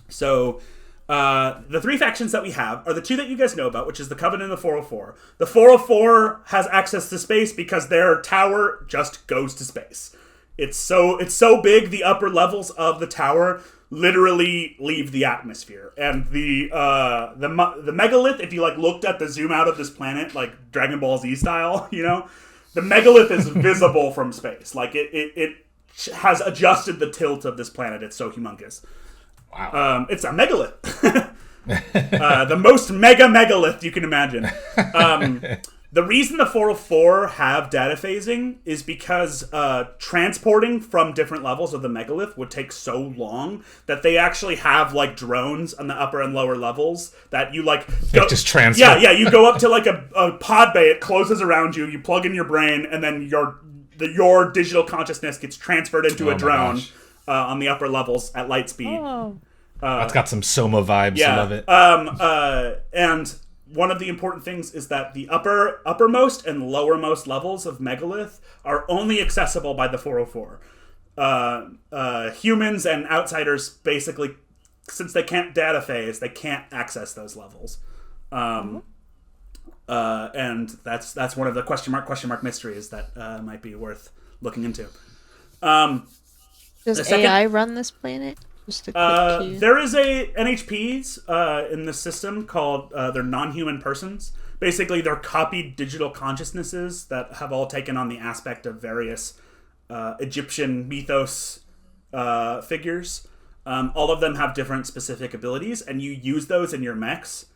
So the 3 factions that we have are the 2 that you guys know about, which is the Covenant and the 404. The 404 has access to space because their tower just goes to space. It's so big, the upper levels of the tower literally leave the atmosphere. And the megalith, if you like looked at the zoom out of this planet, like Dragon Ball Z style, the megalith is visible from space. Like it has adjusted the tilt of this planet. It's so humongous. Wow. It's a megalith. The most megalith you can imagine. The reason the 404 have data phasing is because transporting from different levels of the megalith would take so long that they actually have like drones on the upper and lower levels that you like just transfer. Yeah, you go up to like a pod bay, it closes around you, you plug in your brain, and then your digital consciousness gets transferred into a drone on the upper levels at light speed. Oh. That's got some Soma vibes. Yeah. I love it. And one of the important things is that the uppermost and lowermost levels of megalith are only accessible by the 404. Humans and outsiders basically, since they can't data phase, they can't access those levels. And that's one of the question mark mysteries that might be worth looking into. Does AI run this planet? Just a quick cue. There is a NHPs in the system called they're non-human persons. Basically, they're copied digital consciousnesses that have all taken on the aspect of various Egyptian mythos figures. All of them have different specific abilities, and you use those in your mechs.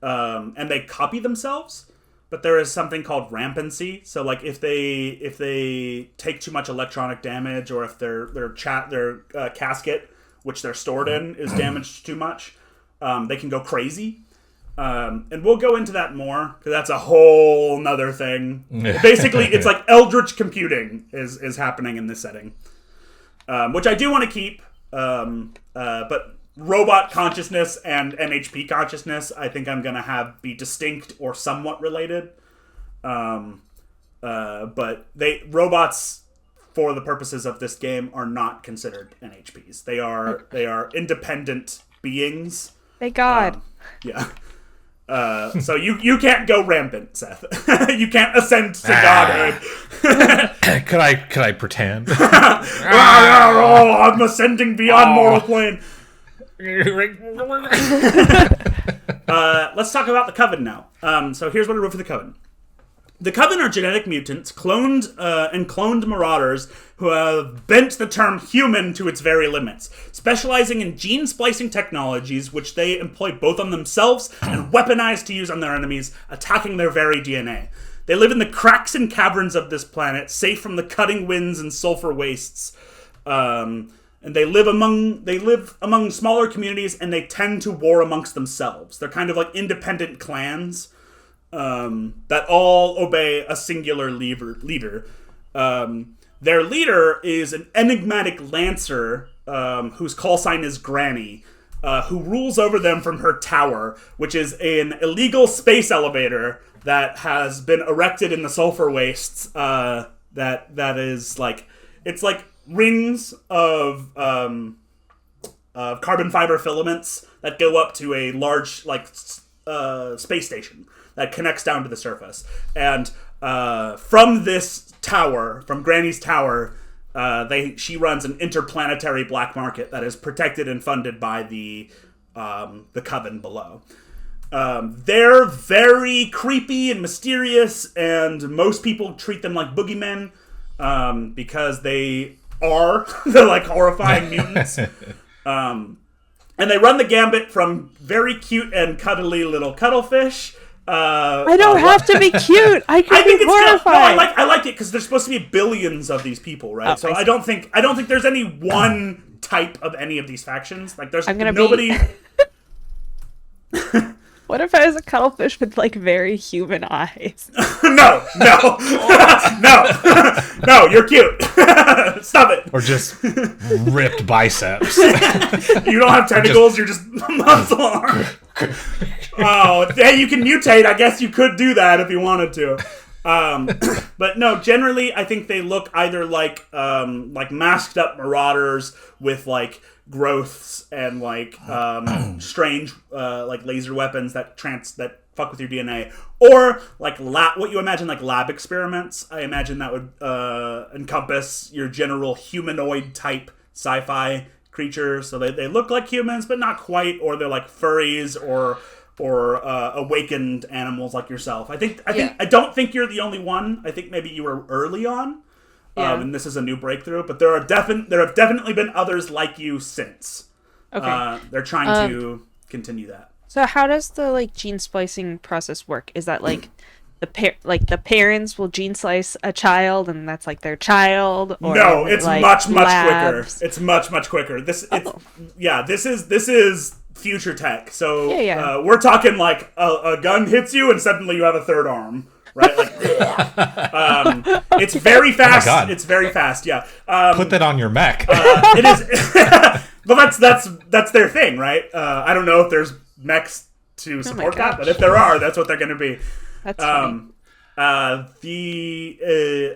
And they copy themselves, but there is something called rampancy. So, like, if they take too much electronic damage, or if their casket, which they're stored in, is damaged too much, they can go crazy. And we'll go into that more, because that's a whole nother thing. Basically, it's like eldritch computing is happening in this setting, which I do want to keep. But robot consciousness and NHP consciousness, I think I'm going to have be distinct or somewhat related. But robots, for the purposes of this game, are not considered NHPs. They are independent beings. Thank God. Yeah. So you can't go rampant, Seth. You can't ascend to godhood. Could I pretend? I'm ascending beyond mortal plane. Let's talk about the Coven now. So here's what I wrote for the Coven. The Coven are genetic mutants, cloned marauders who have bent the term human to its very limits, specializing in gene splicing technologies which they employ both on themselves and weaponize to use on their enemies, attacking their very DNA. They live in the cracks and caverns of this planet, safe from the cutting winds and sulfur wastes. And they live among smaller communities, and they tend to war amongst themselves. They're kind of like independent clans that all obey a singular leader. Their leader is an enigmatic lancer whose call sign is Granny, who rules over them from her tower, which is an illegal space elevator that has been erected in the sulfur wastes. That is like, it's like rings of carbon fiber filaments that go up to a large space station that connects down to the surface. And from this tower, from Granny's tower, she runs an interplanetary black market that is protected and funded by the Coven below. They're very creepy and mysterious, and most people treat them like boogeymen because they're like horrifying mutants. And they run the gambit from very cute and cuddly little cuttlefish. I don't have to be cute. I can be horrified. No, I like it because there's supposed to be billions of these people, right? So I don't think there's any one type of any of these factions. Like there's nobody. What if I was a cuttlefish with like very human eyes? No, you're cute. Stop it. Or just ripped biceps. You don't have tentacles, you're just muscle arm. Oh, hey, you can mutate. I guess you could do that if you wanted to. But no, generally, I think they look either like masked up marauders with like growths and like strange like laser weapons that fuck with your DNA, or like what you imagine like lab experiments. I imagine that would encompass your general humanoid type sci-fi creatures. So they look like humans, but not quite, or they're like furries or awakened animals like yourself. I don't think you're the only one. I think maybe you were early on. Yeah. And this is a new breakthrough. But there have definitely been others like you since. Okay. They're trying to continue that. So how does the like gene splicing process work? Is that like the parents will gene slice a child and that's like their child, or No, is it, it's like, much labs? quicker. It's much quicker. This is future tech. So Yeah. we're talking like a gun hits you and suddenly you have a third arm, right? Like, it's very fast. Oh my God. It's very fast. Yeah. Put that on your mech. It is. But that's their thing, right? I don't know if there's mechs to support that, but if there are, that's what they're going to be. That's funny. I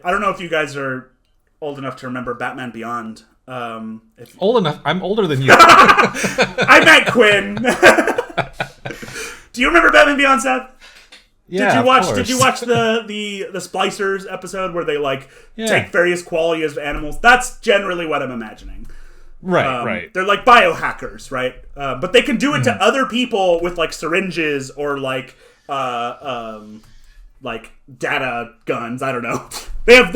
don't know if you guys are old enough to remember Batman Beyond. Old enough. I'm older than you. I meant Quinn. Do you remember Batman Beyond, Seth? Yeah, Did you of watch? course. Did you watch the Splicers episode where they Yeah. take various qualities of animals? That's generally what I'm imagining. Right. They're like biohackers, right? But they can do it to other people with like syringes or like data guns. I don't know. They have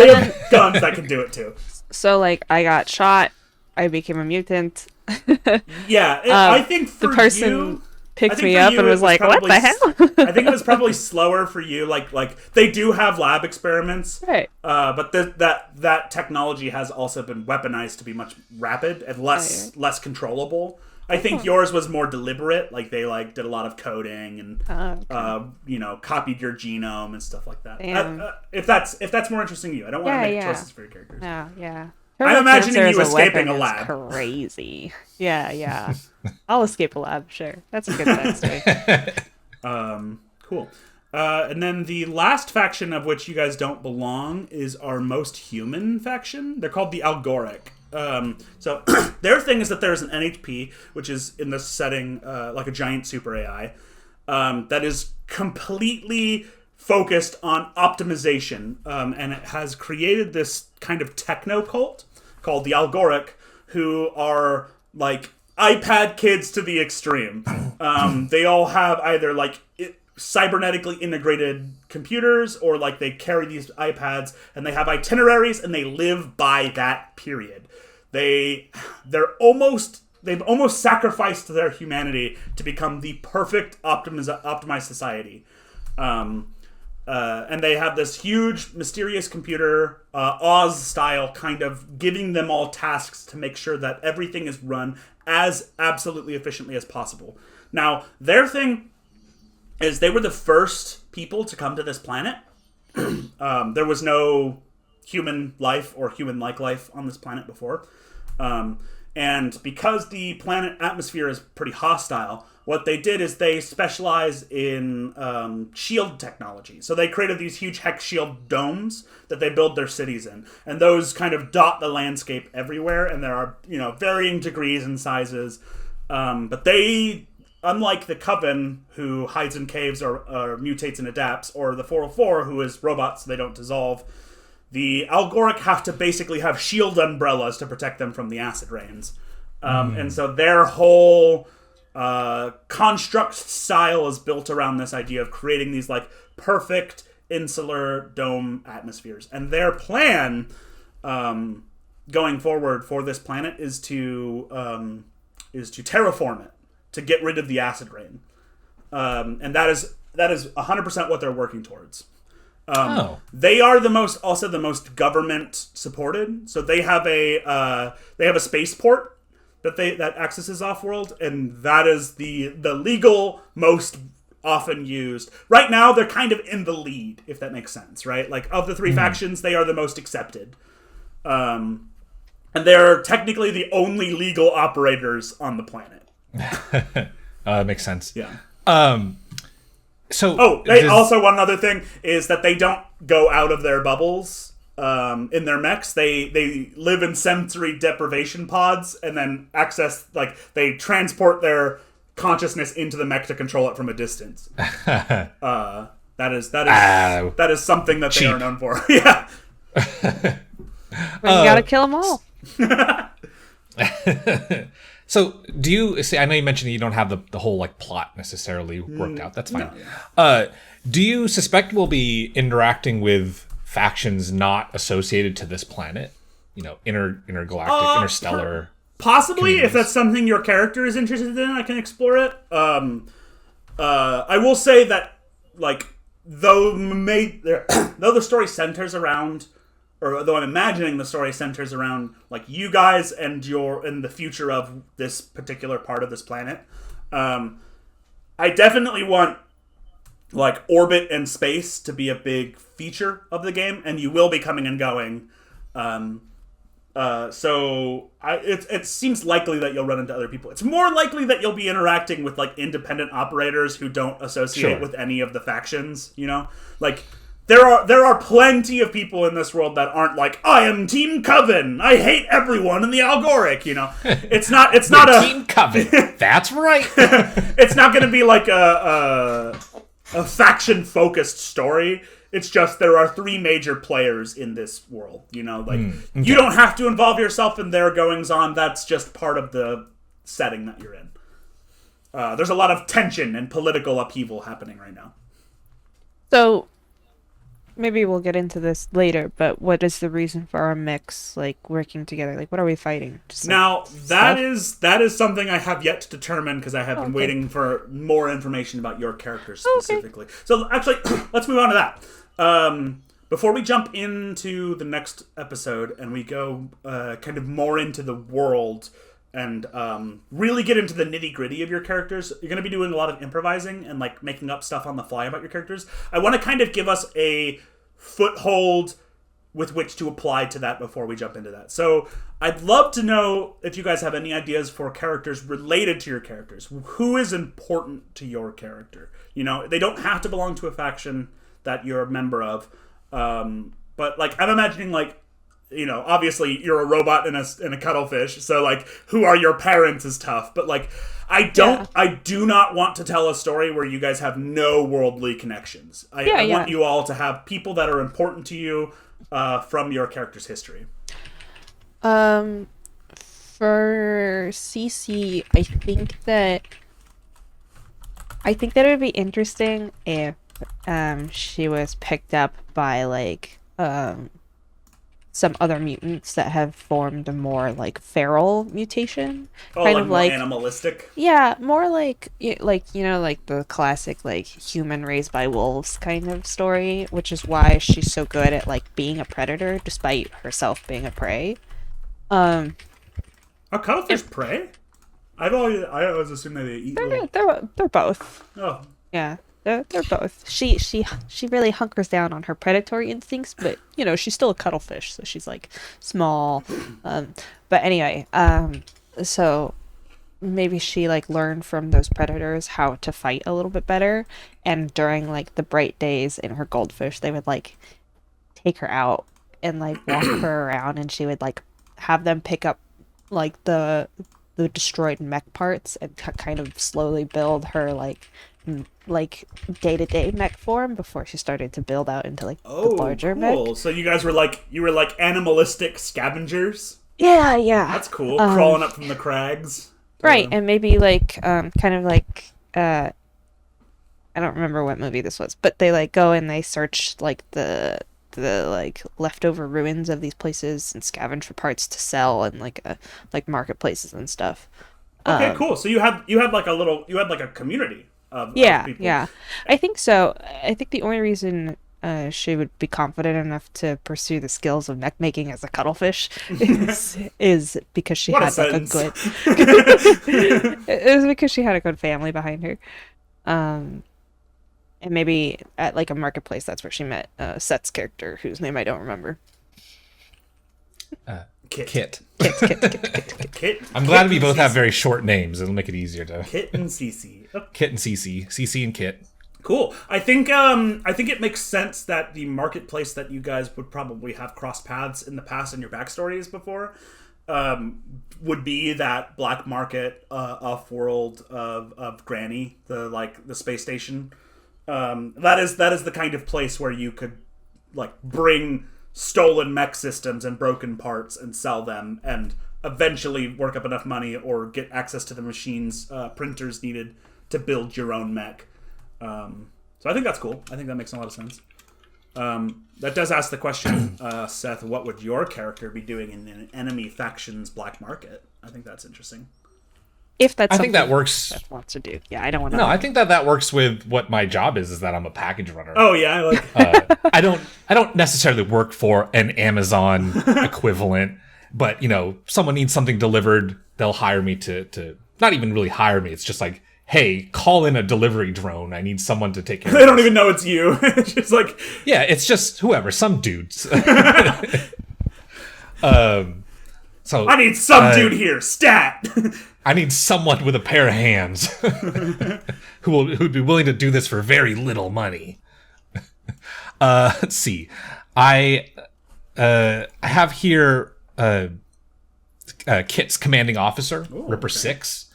guns that can do it too. So like I got shot, I became a mutant. Yeah, I think for The person you, picked me up and was like, "What the hell?" I think it was probably slower for you. Like they do have lab experiments, Right. but that technology has also been weaponized to be much rapid and less controllable. I think yours was more deliberate. Like they did a lot of coding and copied your genome and stuff like that. If that's more interesting to you, I don't want to make choices for your characters. Yeah. I'm imagining Cancer you as escaping weapon a lab. is crazy. Yeah. I'll escape a lab, sure. That's a good backstory. Cool. And then the last faction of which you guys don't belong is our most human faction. They're called the Algoric. So their thing is that there's an NHP, which is in this setting like a giant super AI, that is completely focused on optimization, and it has created this kind of techno cult called the Algoric, who are like iPad kids to the extreme. They all have either like cybernetically integrated computers, or like they carry these iPads and they have itineraries and they live by that period. They've almost sacrificed their humanity to become the perfect optimized society. And they have this huge, mysterious computer, Oz style, kind of giving them all tasks to make sure that everything is run as absolutely efficiently as possible. Now, their thing is they were the first people to come to this planet. There was no human life or human-like life on this planet before. And because the planet atmosphere is pretty hostile, what they did is they specialize in shield technology. So they created these huge hex shield domes that they build their cities in. And those kind of dot the landscape everywhere. And there are, varying degrees and sizes. But they, unlike the Coven, who hides in caves or mutates and adapts, or the 404, who is robots so they don't dissolve, the Algoric have to basically have shield umbrellas to protect them from the acid rains. And so their whole construct style is built around this idea of creating these like perfect insular dome atmospheres. And their plan going forward for this planet is to terraform it, to get rid of the acid rain. And that is 100% what they're working towards. They are the most government supported. So they have a spaceport that accesses off-world, and that is the legal most often used. Right now, they're kind of in the lead, if that makes sense, right? Like, of the three factions, they are the most accepted. And they're technically the only legal operators on the planet. Makes sense. Yeah. Also one other thing is that they don't go out of their bubbles in their mechs. They live in sensory deprivation pods and then they transport their consciousness into the mech to control it from a distance. That is something that they are known for. Yeah. You gotta kill them all. So, do you see? I know you mentioned that you don't have the whole like plot necessarily worked out. That's fine. No. Do you suspect we'll be interacting with factions not associated to this planet? You know, intergalactic, interstellar. Possibly, if that's something your character is interested in, I can explore it. I will say that, like, though the story centers around, or though I'm imagining the story centers around, like, you guys and the future of this particular part of this planet, I definitely want, like, orbit and space to be a big feature of the game, and you will be coming and going. It seems likely that you'll run into other people. It's more likely that you'll be interacting with, like, independent operators who don't associate with any of the factions, you know? Like, there are plenty of people in this world that aren't like, I am Team Coven, I hate everyone in the Algoric, you know? It's not a Team Coven. That's right. It's not going to be like a faction-focused story. It's just there are 3 major players in this world, you know? Like, you don't have to involve yourself in their goings-on. That's just part of the setting that you're in. There's a lot of tension and political upheaval happening right now. So, maybe we'll get into this later, but what is the reason for our mix, like, working together? Like, what are we fighting? Just, like, now, that is something I have yet to determine, because I have been waiting for more information about your characters specifically. Okay. So, actually, let's move on to that. Before we jump into the next episode and we go kind of more into the world and really get into the nitty-gritty of your characters, you're going to be doing a lot of improvising and, like, making up stuff on the fly about your characters. I want to kind of give us a foothold with which to apply to that before we jump into that. So I'd love to know if you guys have any ideas for characters related to your characters. Who is important to your character? You know, they don't have to belong to a faction that you're a member of. But, like, I'm imagining, like, you know, obviously you're a robot and a cuttlefish, so, like, who are your parents is tough. But, like, I do not want to tell a story where you guys have no worldly connections. I want you all to have people that are important to you from your character's history. For Cece, I think that it would be interesting if she was picked up by, like, some other mutants that have formed a more, like, feral mutation. Oh, kind of like animalistic? Yeah, more like, you know, like the classic, like, human raised by wolves kind of story, which is why she's so good at, like, being a predator despite herself being a prey. Are cuttlefish prey? I always assumed that they eat. They're both. Oh. Yeah. They're both. She really hunkers down on her predatory instincts, but, you know, she's still a cuttlefish, so she's, like, small. But anyway, so maybe she, like, learned from those predators how to fight a little bit better, and during, like, the bright days in her goldfish, they would, like, take her out and, like, walk her around, and she would, like, have them pick up, like, the destroyed mech parts and kind of slowly build her, like day-to-day mech form before she started to build out into, like, the larger cool. mech. So you guys were like animalistic scavengers? Yeah. That's cool. Crawling up from the crags. Right, and maybe, like, kind of like, I don't remember what movie this was, but they, like, go and they search, like, the like leftover ruins of these places and scavenge for parts to sell and, like, marketplaces and stuff. Okay, cool. So you had like a community of people. Yeah. I think so. I think the only reason she would be confident enough to pursue the skills of mech making as a cuttlefish is because she had, like, a good it was because she had a good family behind her. And maybe at, like, a marketplace, that's where she met Set's character, whose name I don't remember. Kit. Kit. I'm glad we both have very short names. It'll make it easier to. Kit and Cece. Kit and Cece. Cece and Kit. Cool. I think it makes sense that the marketplace that you guys would probably have crossed paths in the past in your backstories before would be that black market off-world of Granny, the space station. That is the kind of place where you could, like, bring stolen mech systems and broken parts and sell them and eventually work up enough money or get access to the machines, printers needed to build your own mech. So I think that's cool. I think that makes a lot of sense. That does ask the question, Seth, what would your character be doing in an enemy faction's black market? I think that's interesting. If that's I think that something works. Seth wants to do. Yeah, I don't want to. No, I think that works with what my job is that I'm a package runner. Oh yeah, I like. I don't necessarily work for an Amazon equivalent, but someone needs something delivered, they'll hire me to not even really hire me. It's just like, hey, call in a delivery drone. I need someone to take care of They don't even know it's you. It's just like, yeah, it's just whoever, some dudes. So I need some dude here, stat. I need someone with a pair of hands who'd be willing to do this for very little money. Let's see. I have here Kit's commanding officer, Ripper 6,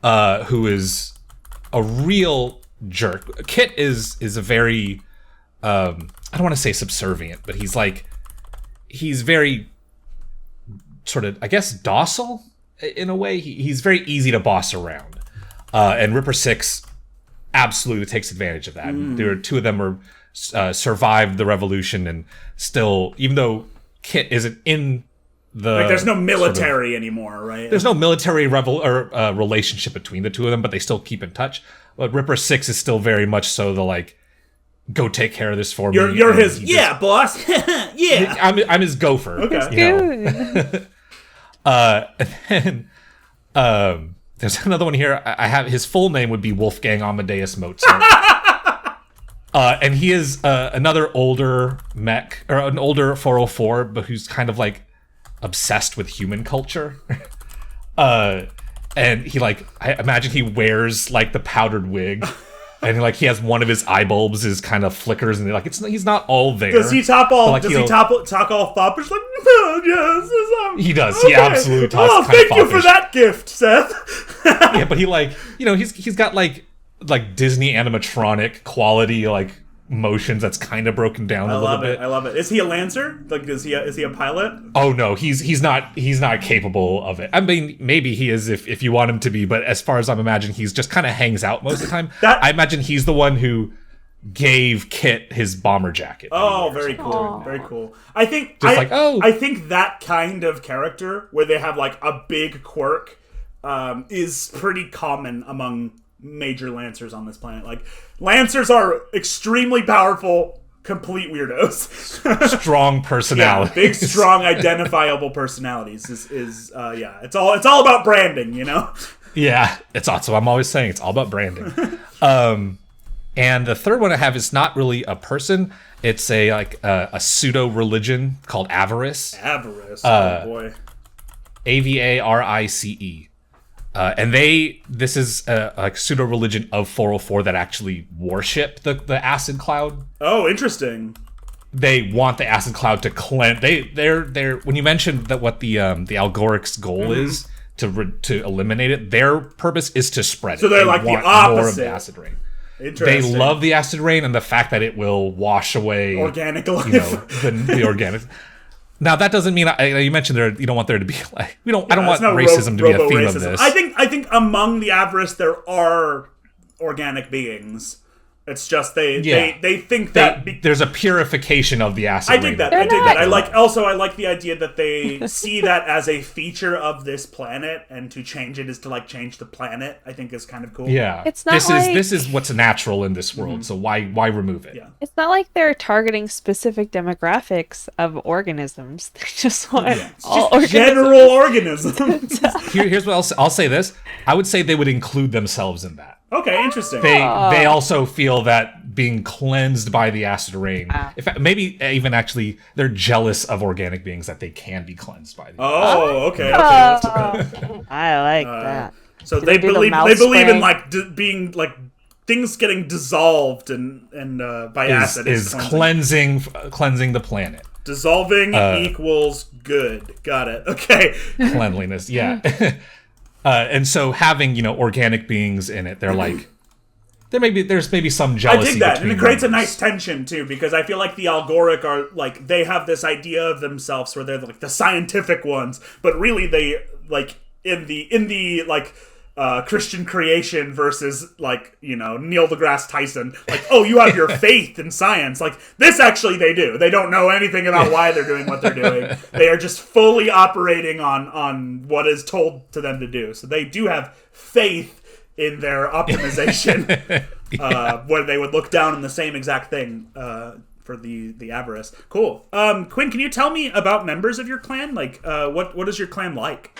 who is a real jerk. Kit is a very I don't want to say subservient, but he's very sort of, I guess, docile in a way. He's very easy to boss around, and Ripper 6 absolutely takes advantage of that. There are two of them were survived the revolution, and still, even though Kit isn't in the there's no military anymore, right? There's no military relationship between the two of them, but they still keep in touch. But Ripper 6 is still very much so the go take care of this for me. You're his boss. Yeah. I'm his gopher. Okay. And then there's another one here. I have his full name would be Wolfgang Amadeus Mozart. And he is another older mech, or an older 404, but who's kind of obsessed with human culture. And he I imagine he wears the powdered wig. And he has one of his eye bulbs is kind of flickers, and he's not all there. Does he talk all foppish? Oh, yes, he does. Okay. He absolutely talks. Oh, thank you for that gift, Seth. Yeah, but he's got Disney animatronic quality motions that's kind of broken down a little bit. I love it. Is he a Lancer? Is he a pilot? Oh no, he's not capable of it. I mean, maybe he is if you want him to be, but as far as I'm imagining, he's just kind of hangs out most of the time. I imagine he's the one who gave Kit his bomber jacket. Oh, very cool. Aww. Very cool. I think I think that kind of character where they have a big quirk is pretty common among major Lancers on this planet. Lancers are extremely powerful, complete weirdos. Strong personalities. Yeah, big, strong, identifiable personalities is it's all about branding, Yeah, it's also, I'm always saying it's all about branding. And the third one I have is not really a person. It's a pseudo religion called Avarice. Avarice, oh boy. Avarice. And this is a pseudo religion of 404 that actually worship the acid cloud. Oh, interesting. They want the acid cloud to cleanse. They're when you mentioned that what the Algoric's goal is to eliminate it, their purpose is to spread it. So they're the opposite. More of the acid rain. Interesting. They love the acid rain and the fact that it will wash away organic life. The organic. Now that doesn't mean you mentioned you don't want there to be I don't want racism to be a theme racism. of this. I think among the Avarice there are organic beings. It's just they think that there's a purification of the acid. I dig that. I like the idea that they see that as a feature of this planet, and to change it is to change the planet. I think is kind of cool. Yeah, it's not this is what's natural in this world. So why remove it? Yeah. It's not like they're targeting specific demographics of organisms. They just want all general organisms. Here's what I'll say. This I would say they would include themselves in that. Okay, interesting. They also feel that being cleansed by the acid rain. In fact, maybe even actually they're jealous of organic beings that they can be cleansed by. Okay. I like that. So they believe in being things getting dissolved and by acid is cleansing the planet. Dissolving equals good. Got it. Okay. Cleanliness. Yeah. And so having organic beings in it, they're there's maybe some jealousy. I dig that, and it creates members. a nice tension too, because I feel like the Algoric are they have this idea of themselves where they're the scientific ones, but really they in the Christian creation versus, like, you know, Neil deGrasse Tyson. Like, oh, you have your faith in science. Like, this actually they do. They don't know anything about why they're doing what they're doing. They are just fully operating on what is told to them to do. So they do have faith in their optimization, where they would look down on the same exact thing for the avarice. Cool. Quinn, can you tell me about members of your clan? Like, what is your clan like?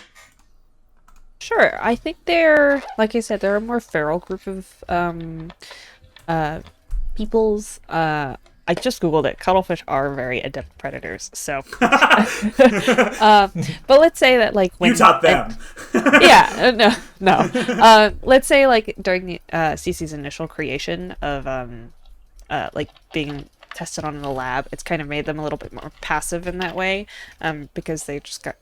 Sure. I think they're, like I said, they're a more feral group of peoples. I just googled it. Cuttlefish are very adept predators. So, but let's say that like when You taught them. no. Let's say like during the Cece's initial creation of like being tested on in the lab, it's kind of made them a little bit more passive in that way, because they just got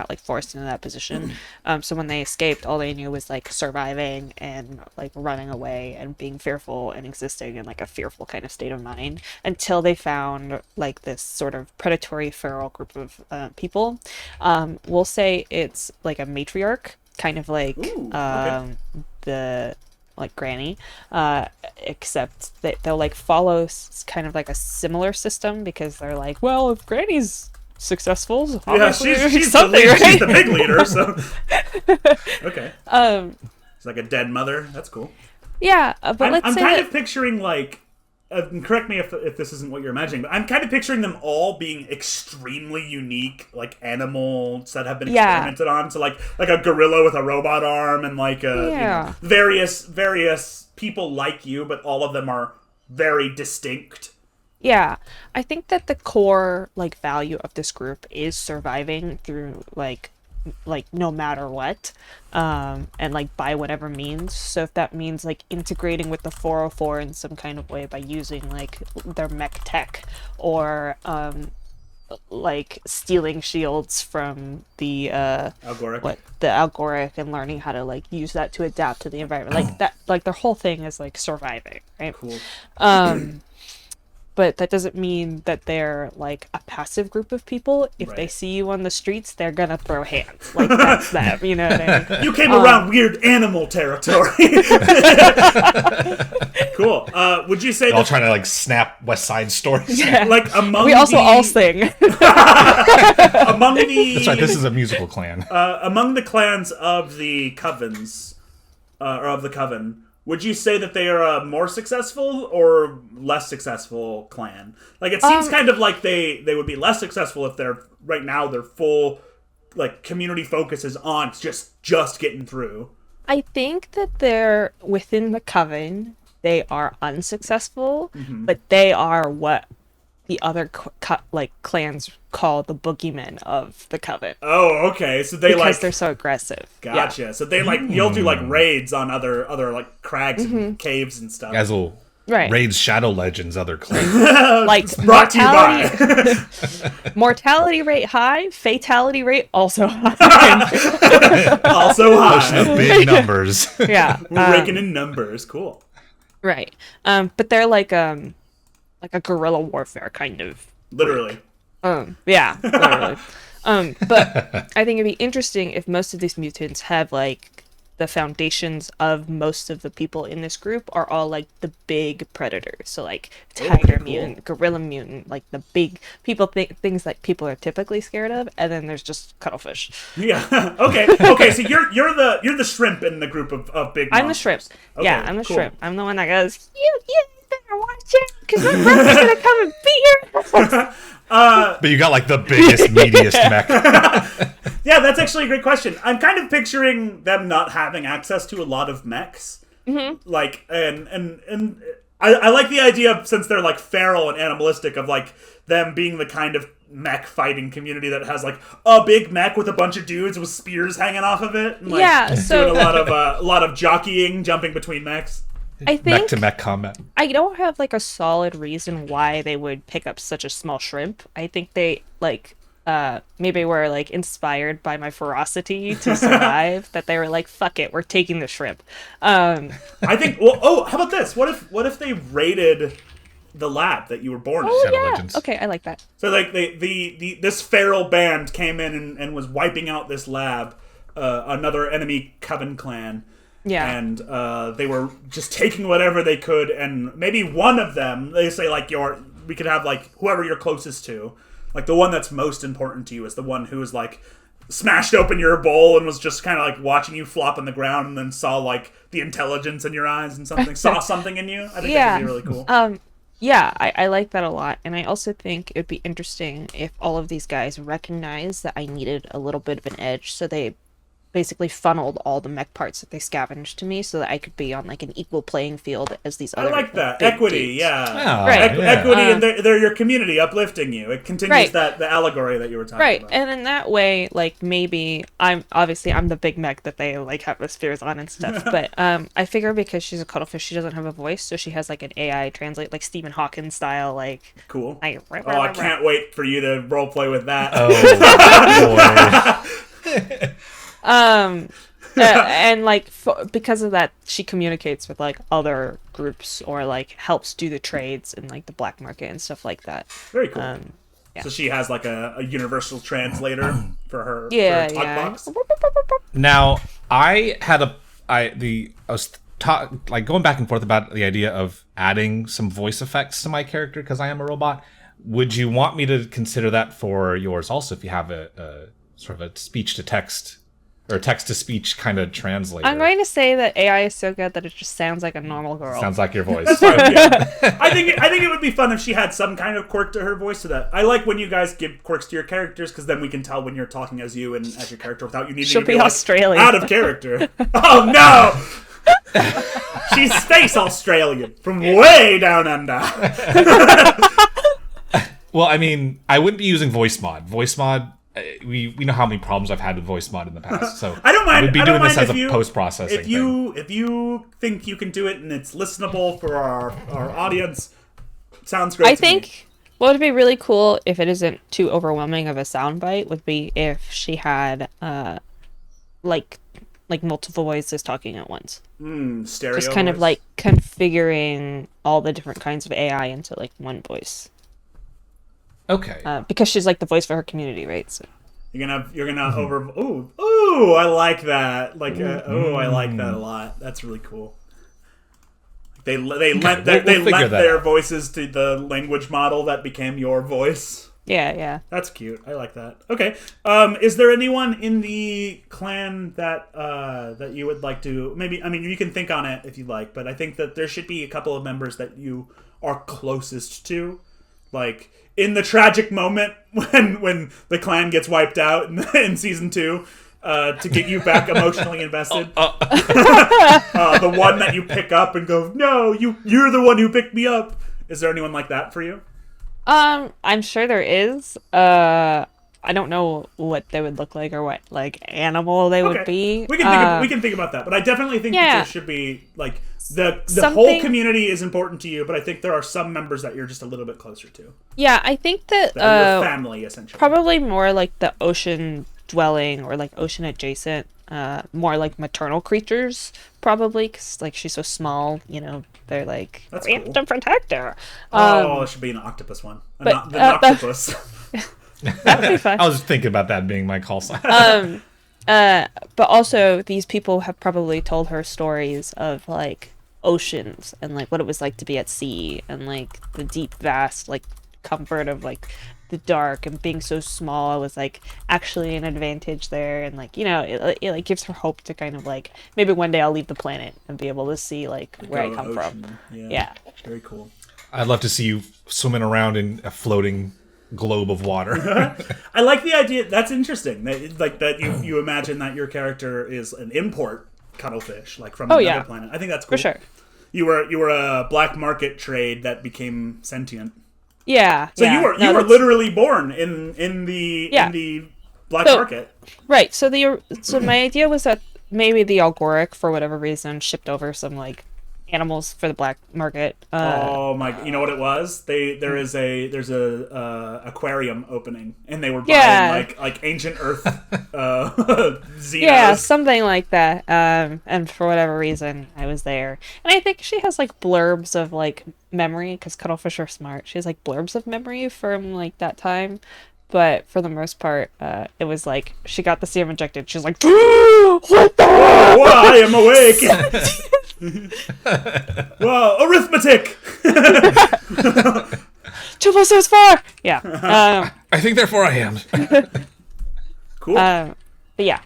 like forced into that position. So when they escaped, all they knew was like surviving and like running away and being fearful and existing in like a fearful kind of state of mind until they found like this sort of predatory feral group of people. We'll say it's like a matriarch, kind of like the like Granny, except that they'll like follow kind of like a similar system, because they're like, well, if Granny's successful, she's something, the lead, right? she's the big leader, so okay. It's like a dead mother. That's cool. Yeah, but I'm kind of picturing like, correct me if this isn't what you're imagining, but I'm kind of picturing them all being extremely unique, like animals that have been experimented on. So like a gorilla with a robot arm, and like you know, various people like you, but all of them are very distinct. Yeah, I think that the core like value of this group is surviving through like no matter what, and like by whatever means. So if that means like integrating with the 404 in some kind of way by using like their mech tech, or like stealing shields from the Algoric and learning how to like use that to adapt to the environment, like that, like their whole thing is like surviving, right? Cool. But that doesn't mean that they're like a passive group of people. If they see you on the streets, they're gonna throw hands. Like that's them, you know what I mean? You came around weird animal territory. Cool. Would you say all trying to like snap West Side Stories? Yeah. Like among we also all sing. among the That's right. This is a musical clan. Among the clans of the covens, or of the coven, would you say that they are a more successful or less successful clan? Like, it seems kind of like they would be less successful if they're, right now, their full, like, community focus is on just getting through. I think that they're, within the coven, they are unsuccessful, but they are what the other clans call the boogeymen of the coven. Oh, okay. So they because they're so aggressive. Gotcha. Yeah. So they like you'll do like raids on other like crags and caves and stuff. Guys will raid Shadow Legends, other clans. Like brought to you by mortality rate high, fatality rate also high. Also high. Pushing the big numbers. Yeah. We're raking in numbers. Cool. Right. But they're like a guerrilla warfare kind of. Literally. Yeah, literally. But I think it'd be interesting if most of these mutants have like the foundations of most of the people in this group are all like the big predators. So like tiger mutant, gorilla mutant, like the big people things that people are typically scared of, and then there's just cuttlefish. Yeah. Okay. So you're the shrimp in the group of big monsters. I'm the shrimp. Okay, yeah, I'm the cool. shrimp. I'm the one that goes, you better watch it, because my brother's gonna come and beat you. But you got like the biggest, meatiest mech. Yeah, that's actually a great question. I'm kind of picturing them not having access to a lot of mechs. Mm-hmm. Like, and I like the idea of, since they're like feral and animalistic, of like them being the kind of mech fighting community that has like a big mech with a bunch of dudes with spears hanging off of it. And, like, so doing a lot of jockeying, jumping between mechs. I think mech to mech combat. I don't have like a solid reason why they would pick up such a small shrimp. I think they like maybe were like inspired by my ferocity to survive. That they were like, "Fuck it, we're taking the shrimp." I think. Well, how about this? What if they raided the lab that you were born in? Oh Shadow yeah. Legends. Okay, I like that. So like this feral band came in and was wiping out this lab, another enemy coven clan. Yeah. And they were just taking whatever they could, and maybe one of them, they say like we could have like whoever you're closest to, like the one that's most important to you is the one who is like smashed open your bowl and was just kind of like watching you flop on the ground, and then saw like the intelligence in your eyes and saw something in you. I think that could be really cool. Yeah, I like that a lot. And I also think it'd be interesting if all of these guys recognize that I needed a little bit of an edge. So they basically funneled all the mech parts that they scavenged to me so that I could be on like an equal playing field as these other I like that. big Equity, dudes. yeah. Oh, Right. yeah. Equity, and they're your community uplifting you. It continues Right. the allegory that you were talking Right. about. And in that way, like maybe I'm the big mech that they like have the spheres on and stuff. But I figure because she's a cuttlefish, she doesn't have a voice, so she has like an AI translate, like Stephen Hawking style, like Cool. I can't wait for you to roleplay with that. Oh, boy. And like because of that, she communicates with like other groups or like helps do the trades in like the black market and stuff like that. Very cool. Yeah. So she has like a universal translator for her talk box. Now, I was like going back and forth about the idea of adding some voice effects to my character because I am a robot. Would you want me to consider that for yours also if you have a sort of a speech to text or text to speech kind of translator? I'm going to say that AI is so good that it just sounds like a normal girl. Sounds like your voice. Yeah. I think it would be fun if she had some kind of quirk to her voice. So that I like when you guys give quirks to your characters because then we can tell when you're talking as you and as your character without you needing She'll to be be like, Australian. out of character. Oh no! She's space Australian from way down under. Well, I mean, I wouldn't be using voice mod. Voice mod. We know how many problems I've had with voice mod in the past, so I don't mind. would be I don't doing this mind as if a post processing. If you think you can do it and it's listenable for our audience, sounds great. I think what would be really cool if it isn't too overwhelming of a soundbite would be if she had like multiple voices talking at once. Stereo. Just kind of like configuring all the different kinds of AI into like one voice. Okay. Because she's like the voice for her community, right? So. You're gonna over. Ooh, I like that. Like, I like that a lot. That's really cool. They lent their voices to the language model that became your voice. Yeah. That's cute. I like that. Okay. Is there anyone in the clan that you would like to maybe? I mean, you can think on it if you like, but I think that there should be a couple of members that you are closest to, like. In the tragic moment when the clan gets wiped out in season 2, to get you back emotionally invested, the one that you pick up and go, no, you're the one who picked me up. Is there anyone like that for you? I'm sure there is. I don't know what they would look like or what like animal they would be. We can think about that, but I definitely think that there should be like the whole community is important to you, but I think there are some members that you're just a little bit closer to. Yeah, I think that your family essentially. Probably more like the ocean dwelling or like ocean adjacent, more like maternal creatures probably because like she's so small, they're like we have to protect her. It should be an octopus one. The octopus. That'd be fun. I was thinking about that being my call sign. But also these people have probably told her stories of like oceans and like what it was like to be at sea and like the deep vast like comfort of like the dark and being so small was like actually an advantage there and like it like gives her hope to kind of like maybe one day I'll leave the planet and be able to see like where I come from. Yeah. Very cool. I'd love to see you swimming around in a floating globe of water. I like the idea. That's interesting. That you imagine that your character is an import cuttlefish, like from another planet. I think that's cool. For sure. You were a black market trade that became sentient. Yeah. So you were literally born in the black market. Right. So my idea was that maybe the Algoric, for whatever reason, shipped over some like animals for the black market. You know what it was? There's a aquarium opening, and they were buying like ancient Earth Xenos. Yeah, something like that. And for whatever reason, I was there, and I think she has like blurbs of like memory because cuttlefish are smart. She has like blurbs of memory from like that time but for the most part, it was like she got the serum injected. She's like, what the heck? Whoa, I am awake. Whoa, arithmetic. 2 + 2 is 4. Yeah. I think therefore I am. Cool. But yeah.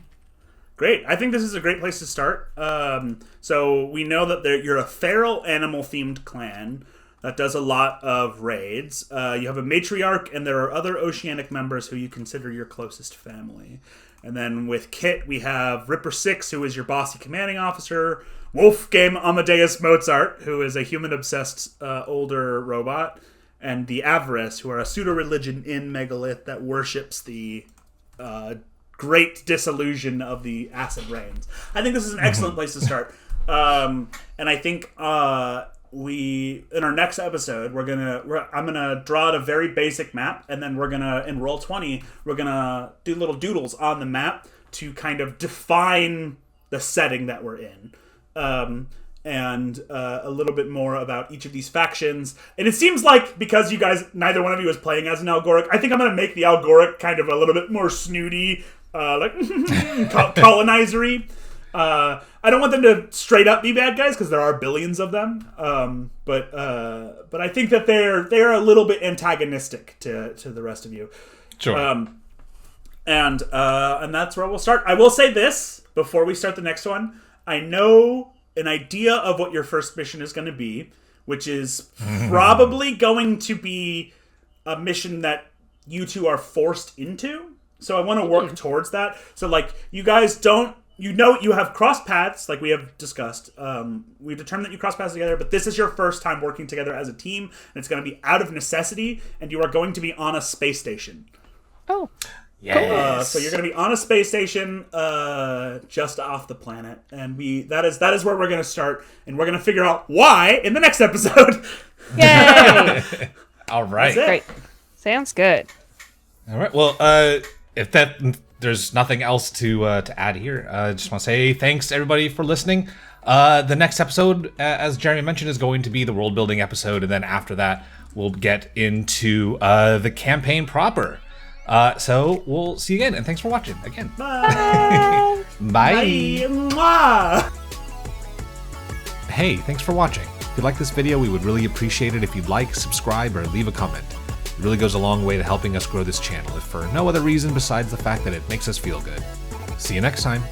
Great. I think this is a great place to start. So we know that you're a feral animal-themed clan that does a lot of raids. You have a matriarch, and there are other oceanic members who you consider your closest family. And then with Kit, we have Ripper 6, who is your bossy commanding officer. Wolfgang Amadeus Mozart, who is a human-obsessed older robot. And the Avarice, who are a pseudo-religion in Megalith that worships the great disillusion of the acid rains. I think this is an excellent place to start. And I think in our next episode, I'm gonna draw out a very basic map, and then we're gonna, in Roll20, we're gonna do little doodles on the map to kind of define the setting that we're in. And a little bit more about each of these factions. And it seems like, because you guys, neither one of you is playing as an Algoric, I think I'm going to make the Algoric kind of a little bit more snooty, like colonizery. I don't want them to straight up be bad guys, because there are billions of them. But I think that they're a little bit antagonistic to the rest of you. Sure. And that's where we'll start. I will say this before we start the next one. I know an idea of what your first mission is going to be, which is probably going to be a mission that you two are forced into. So I want to work towards that. So, like, you guys don't, you have cross paths, like we have discussed. We've determined that you cross paths together, but this is your first time working together as a team, and it's going to be out of necessity, and you are going to be on a space station. Oh. Yes. So you're going to be on a space station just off the planet, and that is where we're going to start, and we're going to figure out why in the next episode. Yay! All right. Great. Sounds good. All right. Well, if there's nothing else to add here, I just want to say thanks everybody for listening. The next episode, as Jeremy mentioned, is going to be the world building episode, and then after that, we'll get into the campaign proper. So we'll see you again, and thanks for watching again. Bye. Bye. Mwah. Hey, thanks for watching. If you like this video, we would really appreciate it if you'd like, subscribe, or leave a comment. It really goes a long way to helping us grow this channel, if for no other reason besides the fact that it makes us feel good. See you next time.